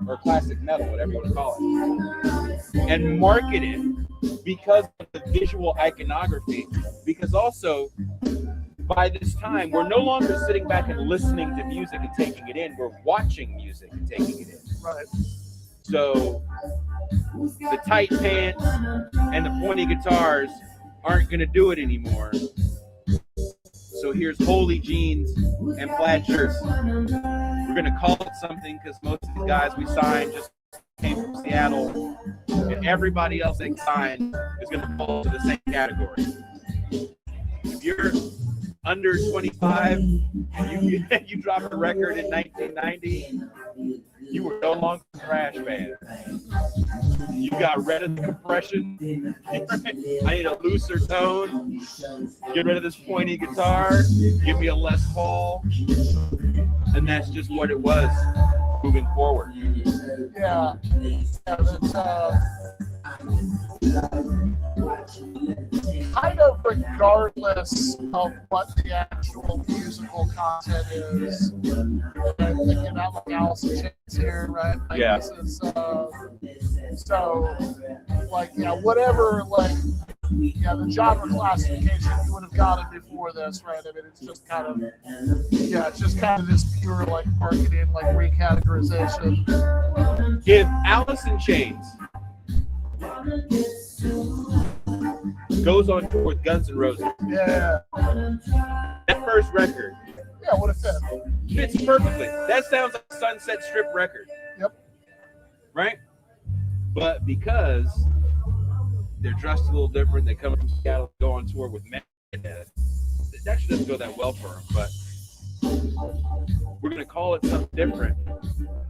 A: or classic metal, whatever you want to call it, and market it because of the visual iconography. Because also, by this time, we're no longer sitting back and listening to music and taking it in. We're watching music and taking it in.
B: Right.
A: So the tight pants and the pointy guitars aren't going to do it anymore. So here's holy jeans and plaid shirts. We're going to call it something because most of these guys we signed just came from Seattle, and everybody else they signed is going to fall into the same category. If you're under 25 and you drop a record in 1990, you were no longer a thrash band. You got rid of the compression. I need a looser tone. Get rid of this pointy guitar. Give me a Les Paul. And that's just what it was moving forward.
B: Yeah, that's kind of regardless of what the actual musical content is. I'm thinking about like Alice in Chains here, right? Like,
A: Yeah.
B: This is, so, like, yeah, whatever, like, yeah, the genre classification you would have gotten before this, right? I mean, it's just kind of, yeah, it's just kind of this pure, like, marketing, like, recategorization.
A: If Alice in Chains goes on tour with Guns N' Roses,
B: Yeah.
A: that first record
B: Yeah, what a fit.
A: fits perfectly. That sounds like a Sunset Strip record.
B: Yep.
A: Right? But because they're dressed a little different, they come from Seattle, go on tour with Megadeth, it actually doesn't go that well for them, but we're going to call it something different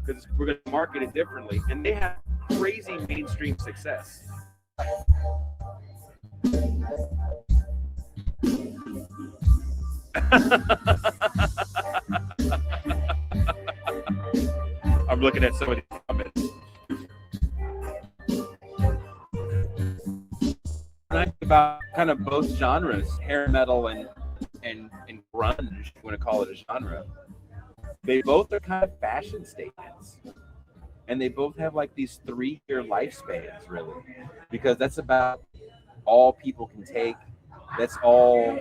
A: because we're going to market it differently. And they have crazy mainstream success. I'm looking at some of these comments. When I think about kind of both genres, hair metal and grunge, if you want to call it a genre, they both are kind of fashion statements. And they both have like these 3-year lifespans, really, because that's about all people can take. That's all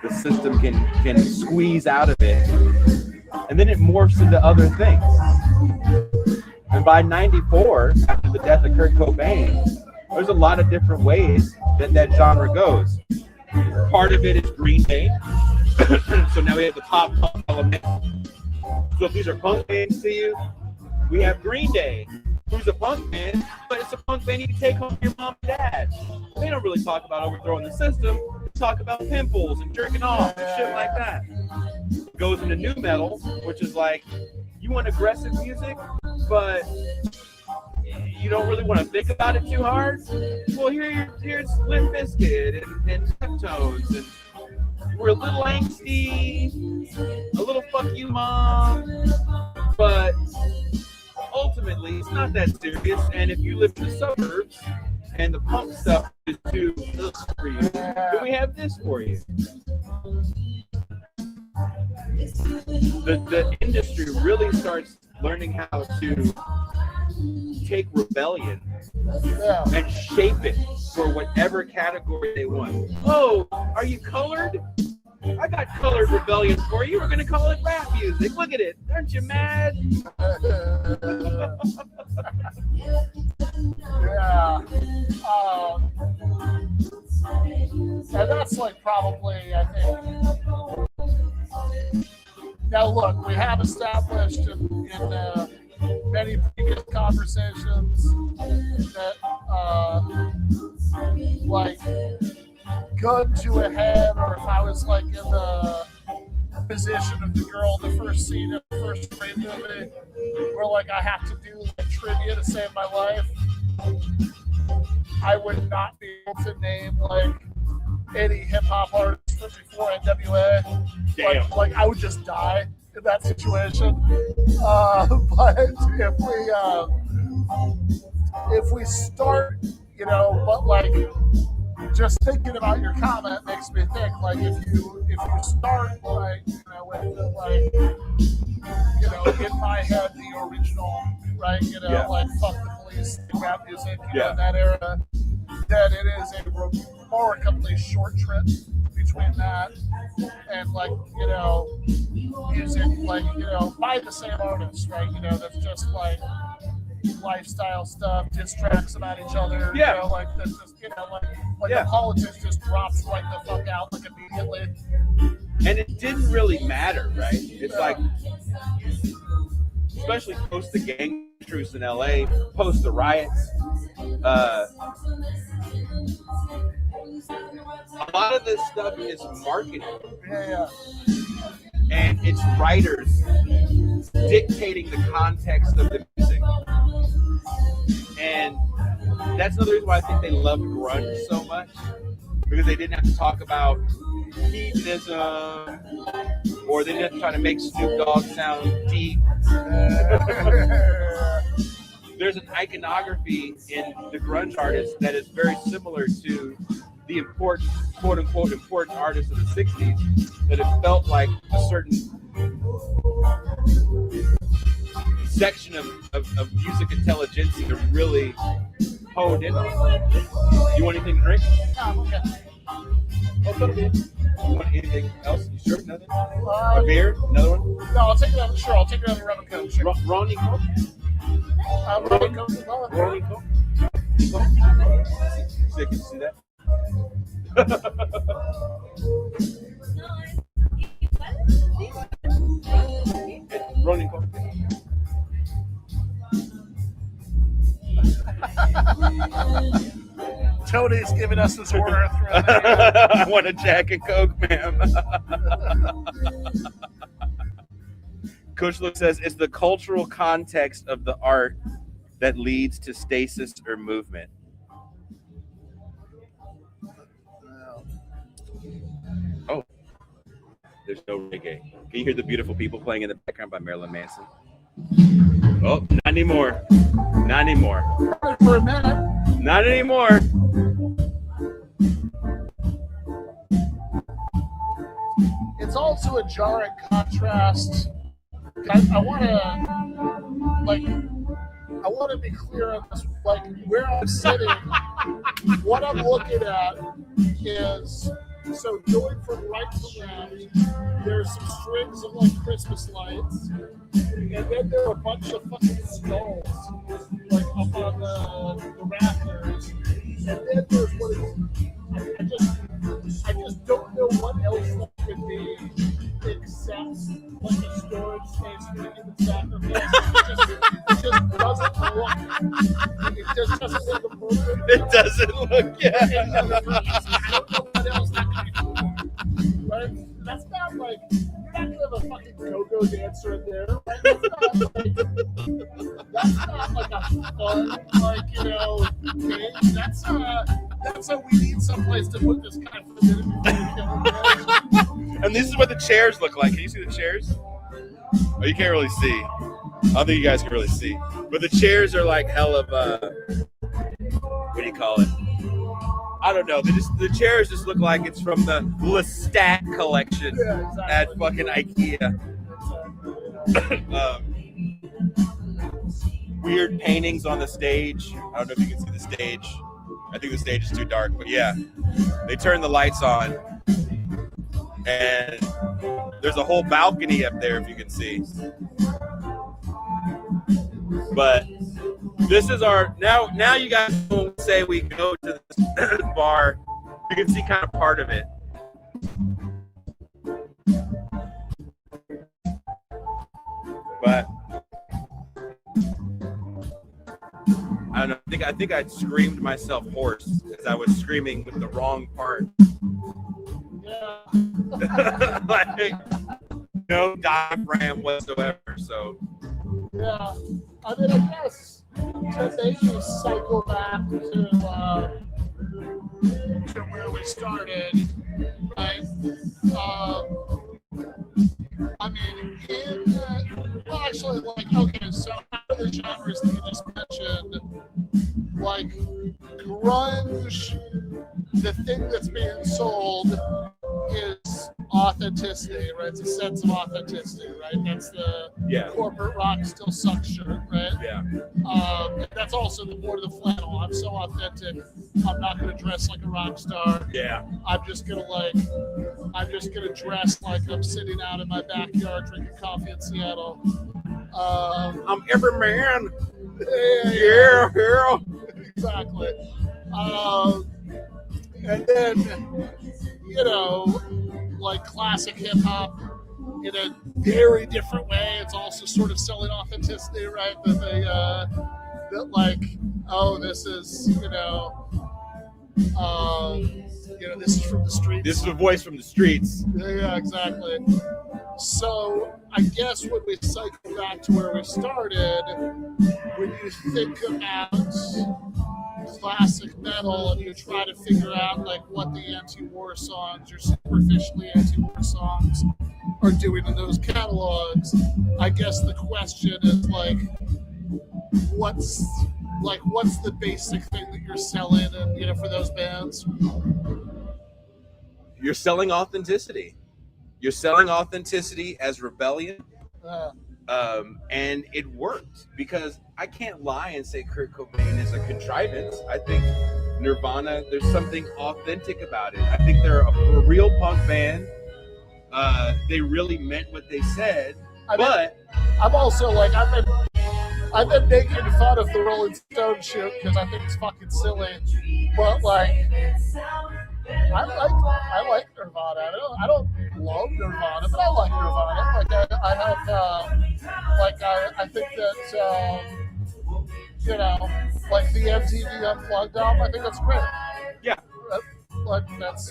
A: the system can squeeze out of it. And then it morphs into other things. And by 94, after the death of Kurt Cobain, there's a lot of different ways that genre goes. Part of it is Green Day. So now we have the pop punk element. So if these are punk bands to you, we have Green Day, who's a punk band, but it's a punk band you can take home to your mom and dad. They don't really talk about overthrowing the system. They talk about pimples and jerking off and shit like that. It goes into nu metal, which is like, you want aggressive music, but you don't really want to think about it too hard. Well, here's Limp Bizkit and Deftones, and we're a little angsty, a little fuck you mom, but ultimately it's not that serious. And if you live in the suburbs and the punk stuff is too for you, then we have this for you. The industry really starts learning how to take rebellion and shape it for whatever category they want. Oh, are you colored? I got colored rebellion for you. We're going to call it rap music. Look at it. Aren't you mad?
B: Yeah. And that's like probably, I think. Now, look, we have established in many previous conversations that, like, gun to a head, or if I was like in the position of the girl in the first scene of the first Rain movie, where like I have to do like trivia to save my life, I would not be able to name like any hip hop artist from before NWA. Like I would just die in that situation. But if we start, you know, but like just thinking about your comment makes me think like if you start like, you know, with the, like, you know, in my head the original, right, you know, like fuck the police, rap music, you know, in that era, then it is a remarkably short trip between that and like, you know, music like, you know, by the same artist, right, you know, that's just like lifestyle stuff, diss tracks about each other, you know, like that's just, you know, like the politics just drops right the fuck out like immediately.
A: And it didn't really matter, right? It's like, especially post the gang truce in LA post the riots. A lot of this stuff is marketing.
B: Yeah.
A: And it's writers dictating the context of the music. And that's another reason why I think they loved grunge so much, because they didn't have to talk about hedonism, or they didn't have to try to make Snoop Dogg sound deep. There's an iconography in the grunge artists that is very similar to the important, quote unquote, important artists of the 60s, that it felt like a certain section of music intelligentsia really honed in. You want anything to drink?
B: No, I'm okay.
A: Okay. You want anything else? You sure? Nothing? A beer? Another one?
B: No, I'll take another. Sure, I'll take another rum and coke. Sure.
A: Ronnie Coke?
B: Rum and coke as well.
A: Ronnie Coke? See, can you see that? Ronnie Coke.
B: Tony's giving us his order.
A: I want a Jack and Coke, ma'am. Coach Luke says, it's the cultural context of the art that leads to stasis or movement. Oh, there's no reggae. Can you hear the beautiful people playing in the background by Marilyn Manson? Oh, not anymore. Not anymore.
B: For a minute.
A: Not anymore.
B: It's also a jarring contrast. I want to be clear on this. Like, where I'm sitting, what I'm looking at is, so going from right to left, there's some strings of like Christmas lights, and then there are a bunch of fucking skulls like up on the rafters, and then there's what is, I just don't know what else that could be except like a storage space for human sacrifice. It just doesn't look. It just doesn't look appropriate.
A: It doesn't look, yeah.
B: I don't know what else that could be for. Right? That's not like, you're not gonna have a fucking go-go dancer in there. Right? That's not like a fun, like, you know, thing. That's how we need someplace to put this guy for a minute before we kill him.
A: And this is what the chairs look like. Can you see the chairs? Oh, you can't really see. I don't think you guys can really see. But the chairs are like hell of what do you call it? I don't know. The chairs just look like it's from the Lestat collection at fucking IKEA. Weird paintings on the stage. I don't know if you can see the stage. I think the stage is too dark, but yeah. They turn the lights on, and there's a whole balcony up there if you can see. But this is our now you guys will say we go to this bar. You can see kind of part of it. But I don't know. I think I screamed myself hoarse because I was screaming with the wrong part.
B: Yeah.
A: Like no diaphragm whatsoever. So
B: Yeah. I mean, I guess to maybe cycle back to where we started, right? I mean, well, actually, like, okay, so out of the genres that you just mentioned, like, grunge, the thing that's being sold is authenticity, right? It's a sense of authenticity, right? That's the corporate rock still sucks shirt, right?
A: yeah.
B: And that's also the more of the flannel. I'm so authentic. I'm not going to dress like a rock star.
A: Yeah.
B: I'm just going to dress like I'm sitting out in my backyard drinking coffee in Seattle.
A: I'm every man.
B: Yeah.
A: Exactly.
B: And then, you know, like classic hip hop, in a very different way. It's also sort of selling authenticity, right? That they that like, oh, this is this is from the streets.
A: This is a voice from the streets.
B: Yeah, exactly. So I guess when we cycle back to where we started, when you think about classic metal and you try to figure out like what the anti-war songs or superficially anti-war songs are doing in those catalogs, I guess the question is like, what's the basic thing that you're selling, and for those bands?
A: You're selling authenticity. You're selling authenticity as rebellion. And it worked, because I can't lie and say Kurt Cobain is a contrivance. I think Nirvana, there's something authentic about it. I think they're a real punk band. They really meant what they said.
B: I'm also like, I've been making fun of the Rolling Stones shoot because I think it's fucking silly. But like, I like Nirvana. I don't love Nirvana, but I like Nirvana. Like I think that like the MTV Unplugged album, I think that's great.
A: Yeah.
B: Like that's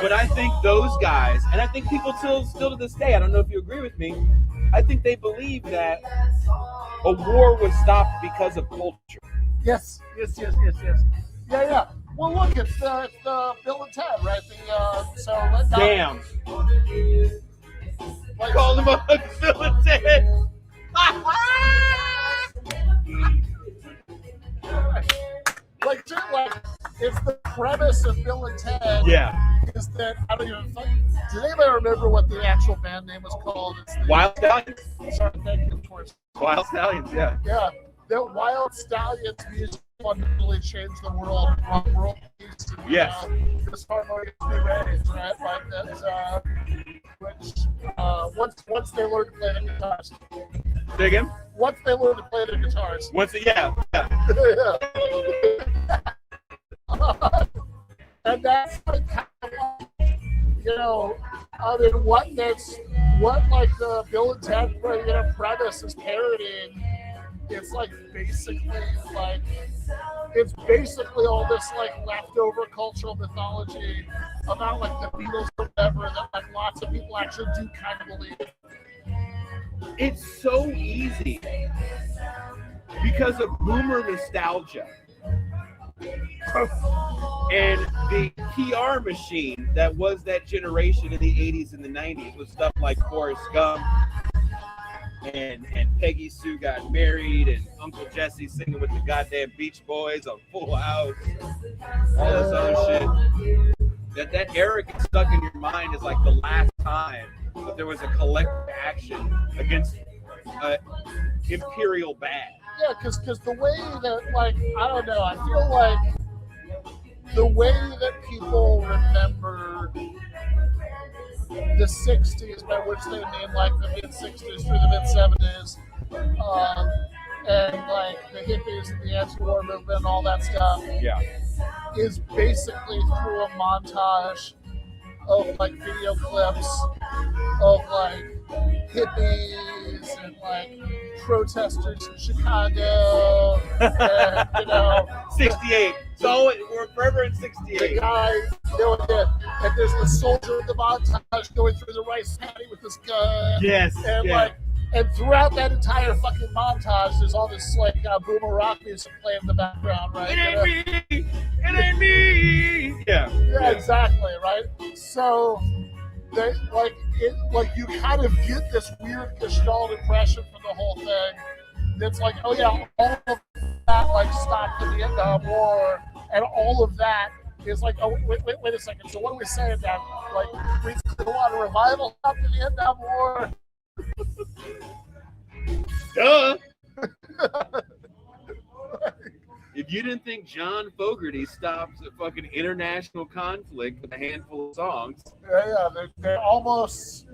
A: But I think those guys, and I think people still to this day, I don't know if you agree with me, I think they believe that a war was stopped because of culture.
B: Yes. Yeah. Well, look, it's the Bill and Ted, right?
A: Damn. Like, call them up Bill and Ted.
B: Like, it's the premise of Bill and Ted.
A: Yeah.
B: Is that I don't even. Does anybody remember what the actual band name was called?
A: Wild Stallions.
B: Sorry, thank you.
A: Wild Stallions. Yeah.
B: Yeah. The Wild Stallions music fundamentally changed the world from world peace to this harmonious new age, right? Like that. Which once they learned to play the guitars.
A: Say again?
B: Once they learned to play the guitars. And that's like kind of, I mean, what like the Bill and Ted premise is parodying. It's like basically all this like leftover cultural mythology about like the Beatles or whatever that like lots of people actually do kind of believe.
A: It's so easy because of boomer nostalgia and the PR machine that was that generation in the 80s and the 90s with stuff like Forrest Gump and Peggy Sue Got Married and Uncle Jesse singing with the goddamn Beach Boys on Full House, all this other shit. That era gets stuck in your mind as like the last time that there was a collective action against imperial bad.
B: Yeah, because the way that, like, I don't know, I feel like the way that people remember the 60s, by which they mean like the mid-60s through the mid-70s, and like the hippies and the anti-war movement and all that stuff, is basically through a montage of like video clips of like hippies and like protesters in Chicago, and
A: 68. So we're forever in 68.
B: The guy doing it, and there's the soldier in the montage going through the rice paddy with his gun.
A: Yes.
B: And like, and throughout that entire fucking montage, there's all this like boomer rock music playing in the background, right?
A: It ain't me. It ain't me.
B: Yeah, exactly, right? So they you kind of get this weird gestalt impression from the whole thing. That's like, oh yeah, all of that like stopped the Vietnam War, and all of that is like, oh wait a second. So what are we saying now? Like, we still want a revival after the Vietnam War?
A: Duh. If you didn't think John Fogerty stops a fucking international conflict with a handful of songs,
B: they almost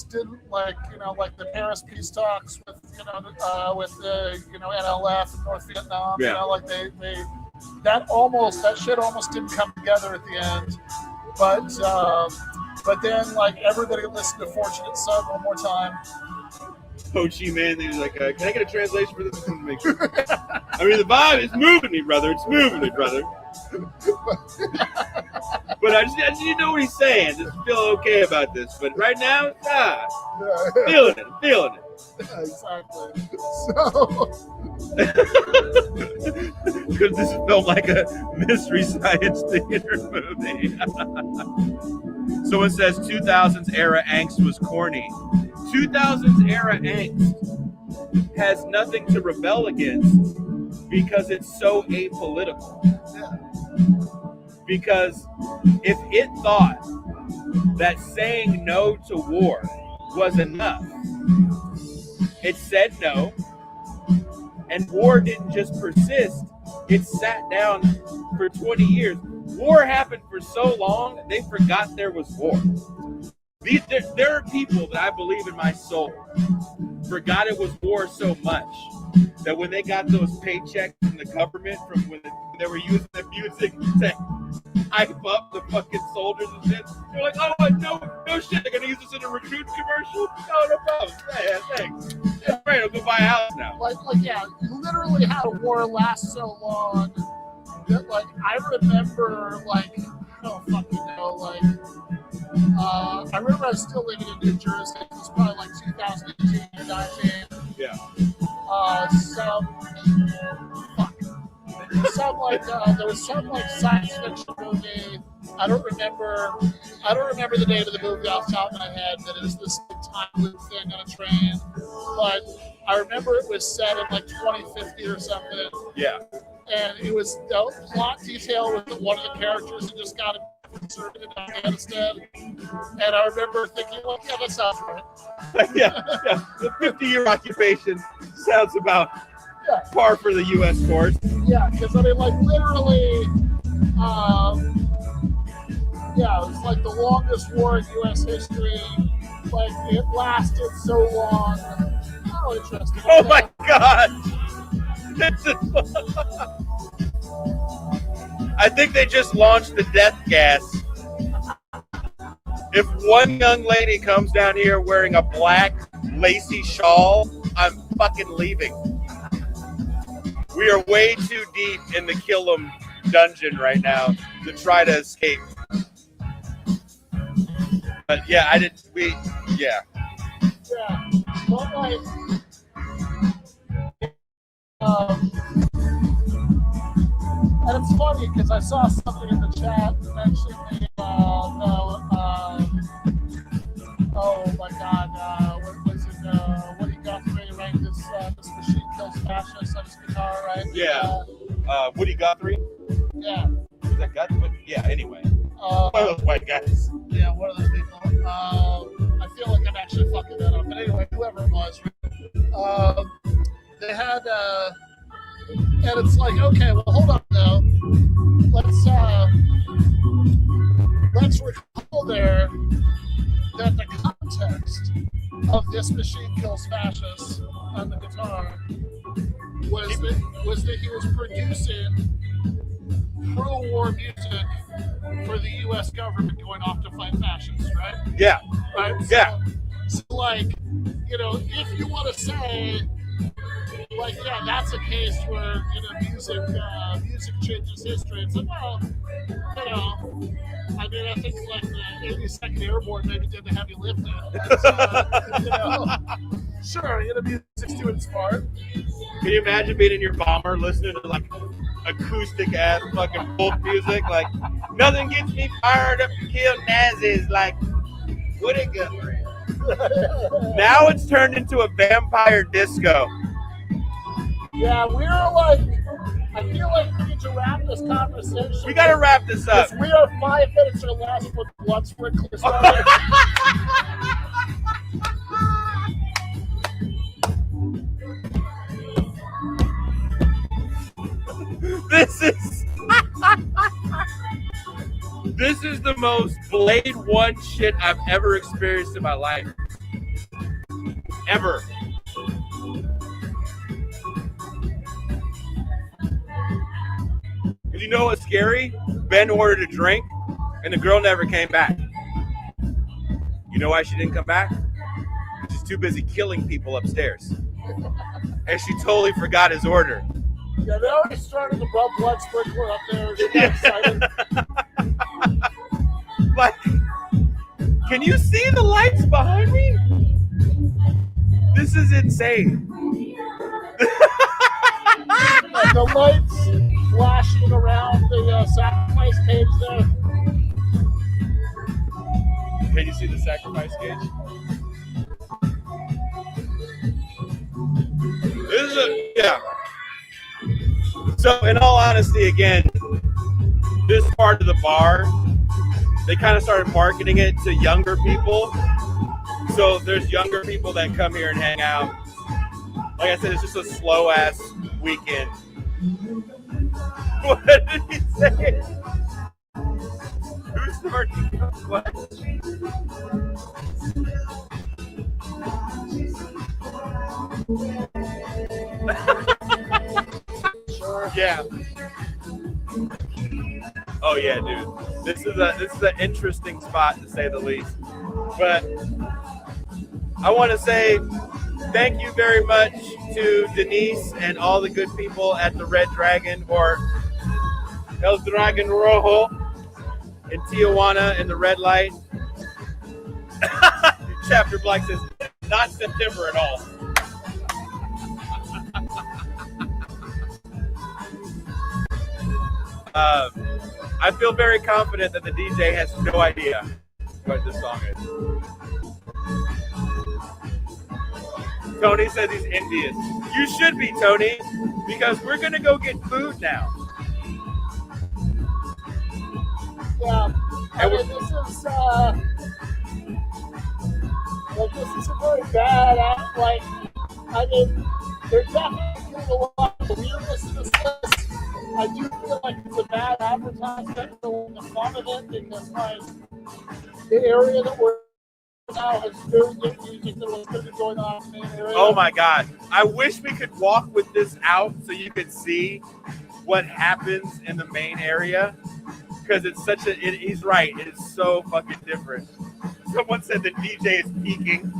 B: didn't like like the Paris peace talks with with the NLF and North Vietnam. Like they that shit almost didn't come together at the end. But But then, like, everybody listened to Fortunate Son one more time.
A: Ho Chi Minh, he was like, can I get a translation for this? Make sure. I mean, the vibe is moving me, brother. It's moving me, brother. But I just need to know what he's saying. Just feel okay about this. But right now, feeling it.
B: Yeah, exactly. So,
A: because this felt like a mystery science theater movie. Someone says 2000s era angst was corny. 2000s era angst has nothing to rebel against because it's so apolitical.
B: yeah.
A: Because if it thought that saying no to war was enough, it said no, and war didn't just persist, it sat down for 20 years. War happened for so long, they forgot there was war. There are people that I believe in my soul forgot it was war so much that when they got those paychecks from the government from when they were using the music to hype up the fucking soldiers and shit, they're like, oh, no shit, they're gonna use this in a recruit commercial? No problem. Yeah, thanks. Yeah, great, I'll go buy a house now.
B: Like, yeah, literally how war lasts so long that, like, I remember, like, I don't fucking know, like, I remember I was still living in New Jersey. It was probably like 2018 or 19.
A: Yeah.
B: There was some like science fiction movie. I don't remember the name of the movie off the top of my head. That is this time loop thing on a train. But I remember it was set in like 2050 or something.
A: Yeah.
B: And it was the plot detail was that one of the characters had just got conservative in Afghanistan, and I remember thinking, well, yeah, that sounds right.
A: yeah. The 50-year occupation sounds about par for the U.S. course.
B: Yeah, because I mean, like, literally, it was like the longest war in U.S. history. Like, it lasted so long. Oh, interesting.
A: Oh my God! I think they just launched the death gas. If one young lady comes down here wearing a black lacy shawl, I'm fucking leaving. We are way too deep in the kill 'em dungeon right now to try to escape. But yeah,
B: Yeah. But like, and it's funny because I saw something in the chat mentioning oh my God, what was it? Woody Guthrie, right? This machine kills fascists on his guitar, right?
A: Yeah. Woody Guthrie?
B: Yeah.
A: Was that Guthrie? Yeah, anyway. One of those white guys.
B: Yeah, one of those people. I feel like I'm actually fucking that up. But anyway, whoever it was, right? They had, and it's like, okay, well, hold up now. Let's recall there that the context of This Machine Kills Fascists on the guitar was that he was producing pro-war music for the U.S. government going off to fight fascists, right?
A: Yeah.
B: Right? So, like, you know, if you want to say, like, yeah, that's a case where, you know, music changes history. It's like, well, you know, I mean, I think, like, the 82nd Airborne maybe did the heavy lifting. You know, sure, you know, music's doing its part.
A: Can you imagine being in your bomber listening to, like, acoustic ass fucking folk music? Like, nothing gets me fired up to kill Nazis like Woody Guthrie. Now it's turned into a vampire disco.
B: Yeah, we're like, I feel like we need to wrap this conversation.
A: We got to wrap this up.
B: We are 5 minutes or less with blood sprinklers.
A: This is the most Blade 1 shit I've ever experienced in my life. Ever. Because you know what's scary? Ben ordered a drink, and the girl never came back. You know why she didn't come back? She's too busy killing people upstairs. And she totally forgot his order.
B: Yeah, they already started the blood sprinkler up there. She got excited.
A: Like, can you see the lights behind me? This is insane.
B: And the lights flashing around the sacrifice cage there.
A: Can you see the sacrifice cage? This is yeah. So, in all honesty, again, this part of the bar, they kind of started marketing it to younger people. So there's younger people that come here and hang out. Like I said, it's just a slow ass weekend. What did he say? Who's starting? What?
B: Sure.
A: Yeah. Oh yeah, dude. This is an interesting spot to say the least. But I want to say thank you very much to Denise and all the good people at the Red Dragon, or El Dragon Rojo in Tijuana in the red light. Chapter Black says, not September at all. I feel very confident that the DJ has no idea what this song is. Tony says he's envious. You should be, Tony, because we're going to go get food now.
B: Yeah. I mean, this is a very bad, I mean, there's definitely a lot of weirdness in this list. I do feel like it's a bad advertisement for the fun of it, because, like, the area that we're now has very good music that was going to be going on in the main area.
A: Oh my God. I wish we could walk with this out so you could see what happens in the main area. Because it's he's right. It is so fucking different. Someone said the DJ is peaking.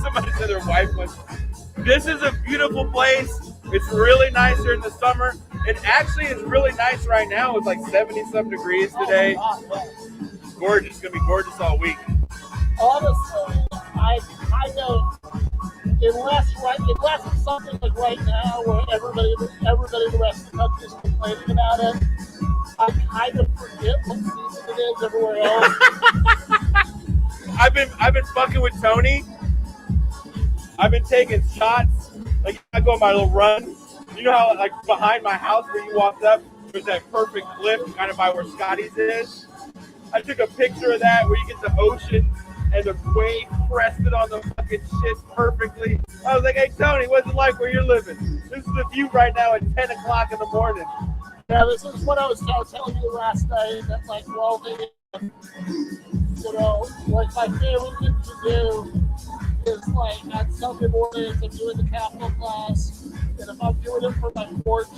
A: Somebody said their wife was. This is a beautiful place. It's really nice here in the summer. It actually is really nice right now. It's like 70-some degrees today.
B: Oh, God,
A: Gorgeous. It's going to be gorgeous all week.
B: honestly, I kind of, unless it's something like right now where everybody the rest of the country is complaining about it, I kind of forget what season it is everywhere else.
A: I've been fucking with Tony. I've been taking shots. Like, I go on my little run. You know how, like, behind my house where you walked up, there's that perfect cliff kind of by where Scotty's is. I took a picture of that where you get the ocean and the wave crested on the fucking shit perfectly. I was like, hey, Tony, what's it like where you're living? This is the view right now at 10 o'clock in the morning.
B: Yeah, this is what I was telling you last night, that, like, well, they, you know, like, my favorite thing to do is, like, on Sunday mornings, I'm doing the Capital class, and if I'm doing it from my porch,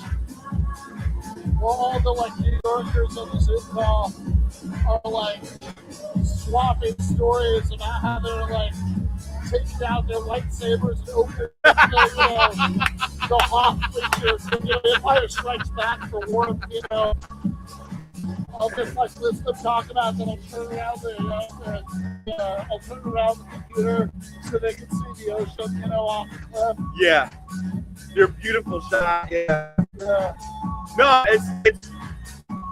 B: well, all the, like, New Yorkers on the Zoom call are, like, swapping stories about how they're, like, taking out their lightsabers and opening the Hoth pictures, and, you know, the Empire Strikes Back for warmth, you know. I'll just, like, listen to them talk about that. I'll turn around I'll turn around the computer so they can see the ocean, you know, off the cliff.
A: Yeah. Your beautiful shot. Yeah.
B: Yeah.
A: No, it's I'm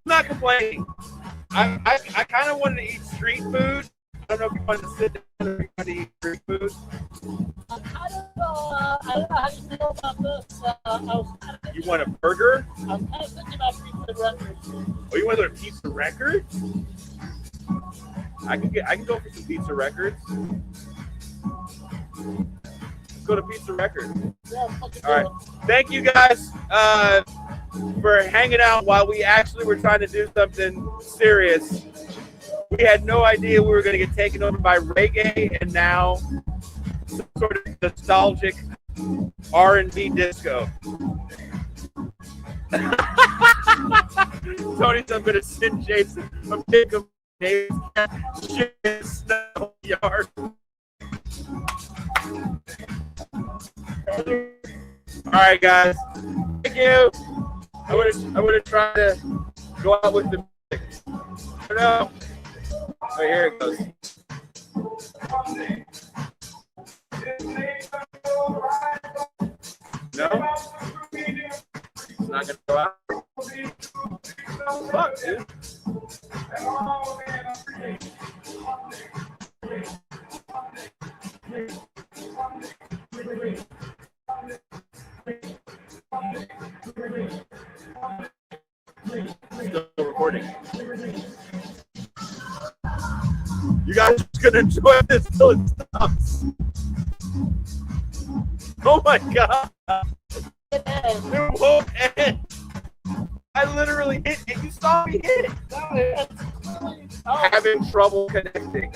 A: not complaining. I kind of wanted to eat street food. I don't know if you wanted to sit down or if you wanted to eat street food.
B: I don't know how you feel about this.
A: You want a burger?
B: I'm kind of thinking about Pizza Records.
A: Oh, you want to go to Pizza Records? I can go for some Pizza Records. go to Pizza Record.
B: Yeah, fucking
A: All right. Thank you guys for hanging out while we actually were trying to do something serious. We had no idea we were going to get taken over by reggae and now some sort of nostalgic R&B disco. Tony's, I'm going to send Jason a pic of Dave's shit in his snow yard. All right, guys. Thank you. I would have tried to go out with the music. I don't know. Oh, here it goes. No? It's not gonna go out. Fuck, dude. Still recording. You guys are gonna enjoy this till it stops. Oh my god! It won't end. I literally hit it. You saw me hit it. Having trouble connecting.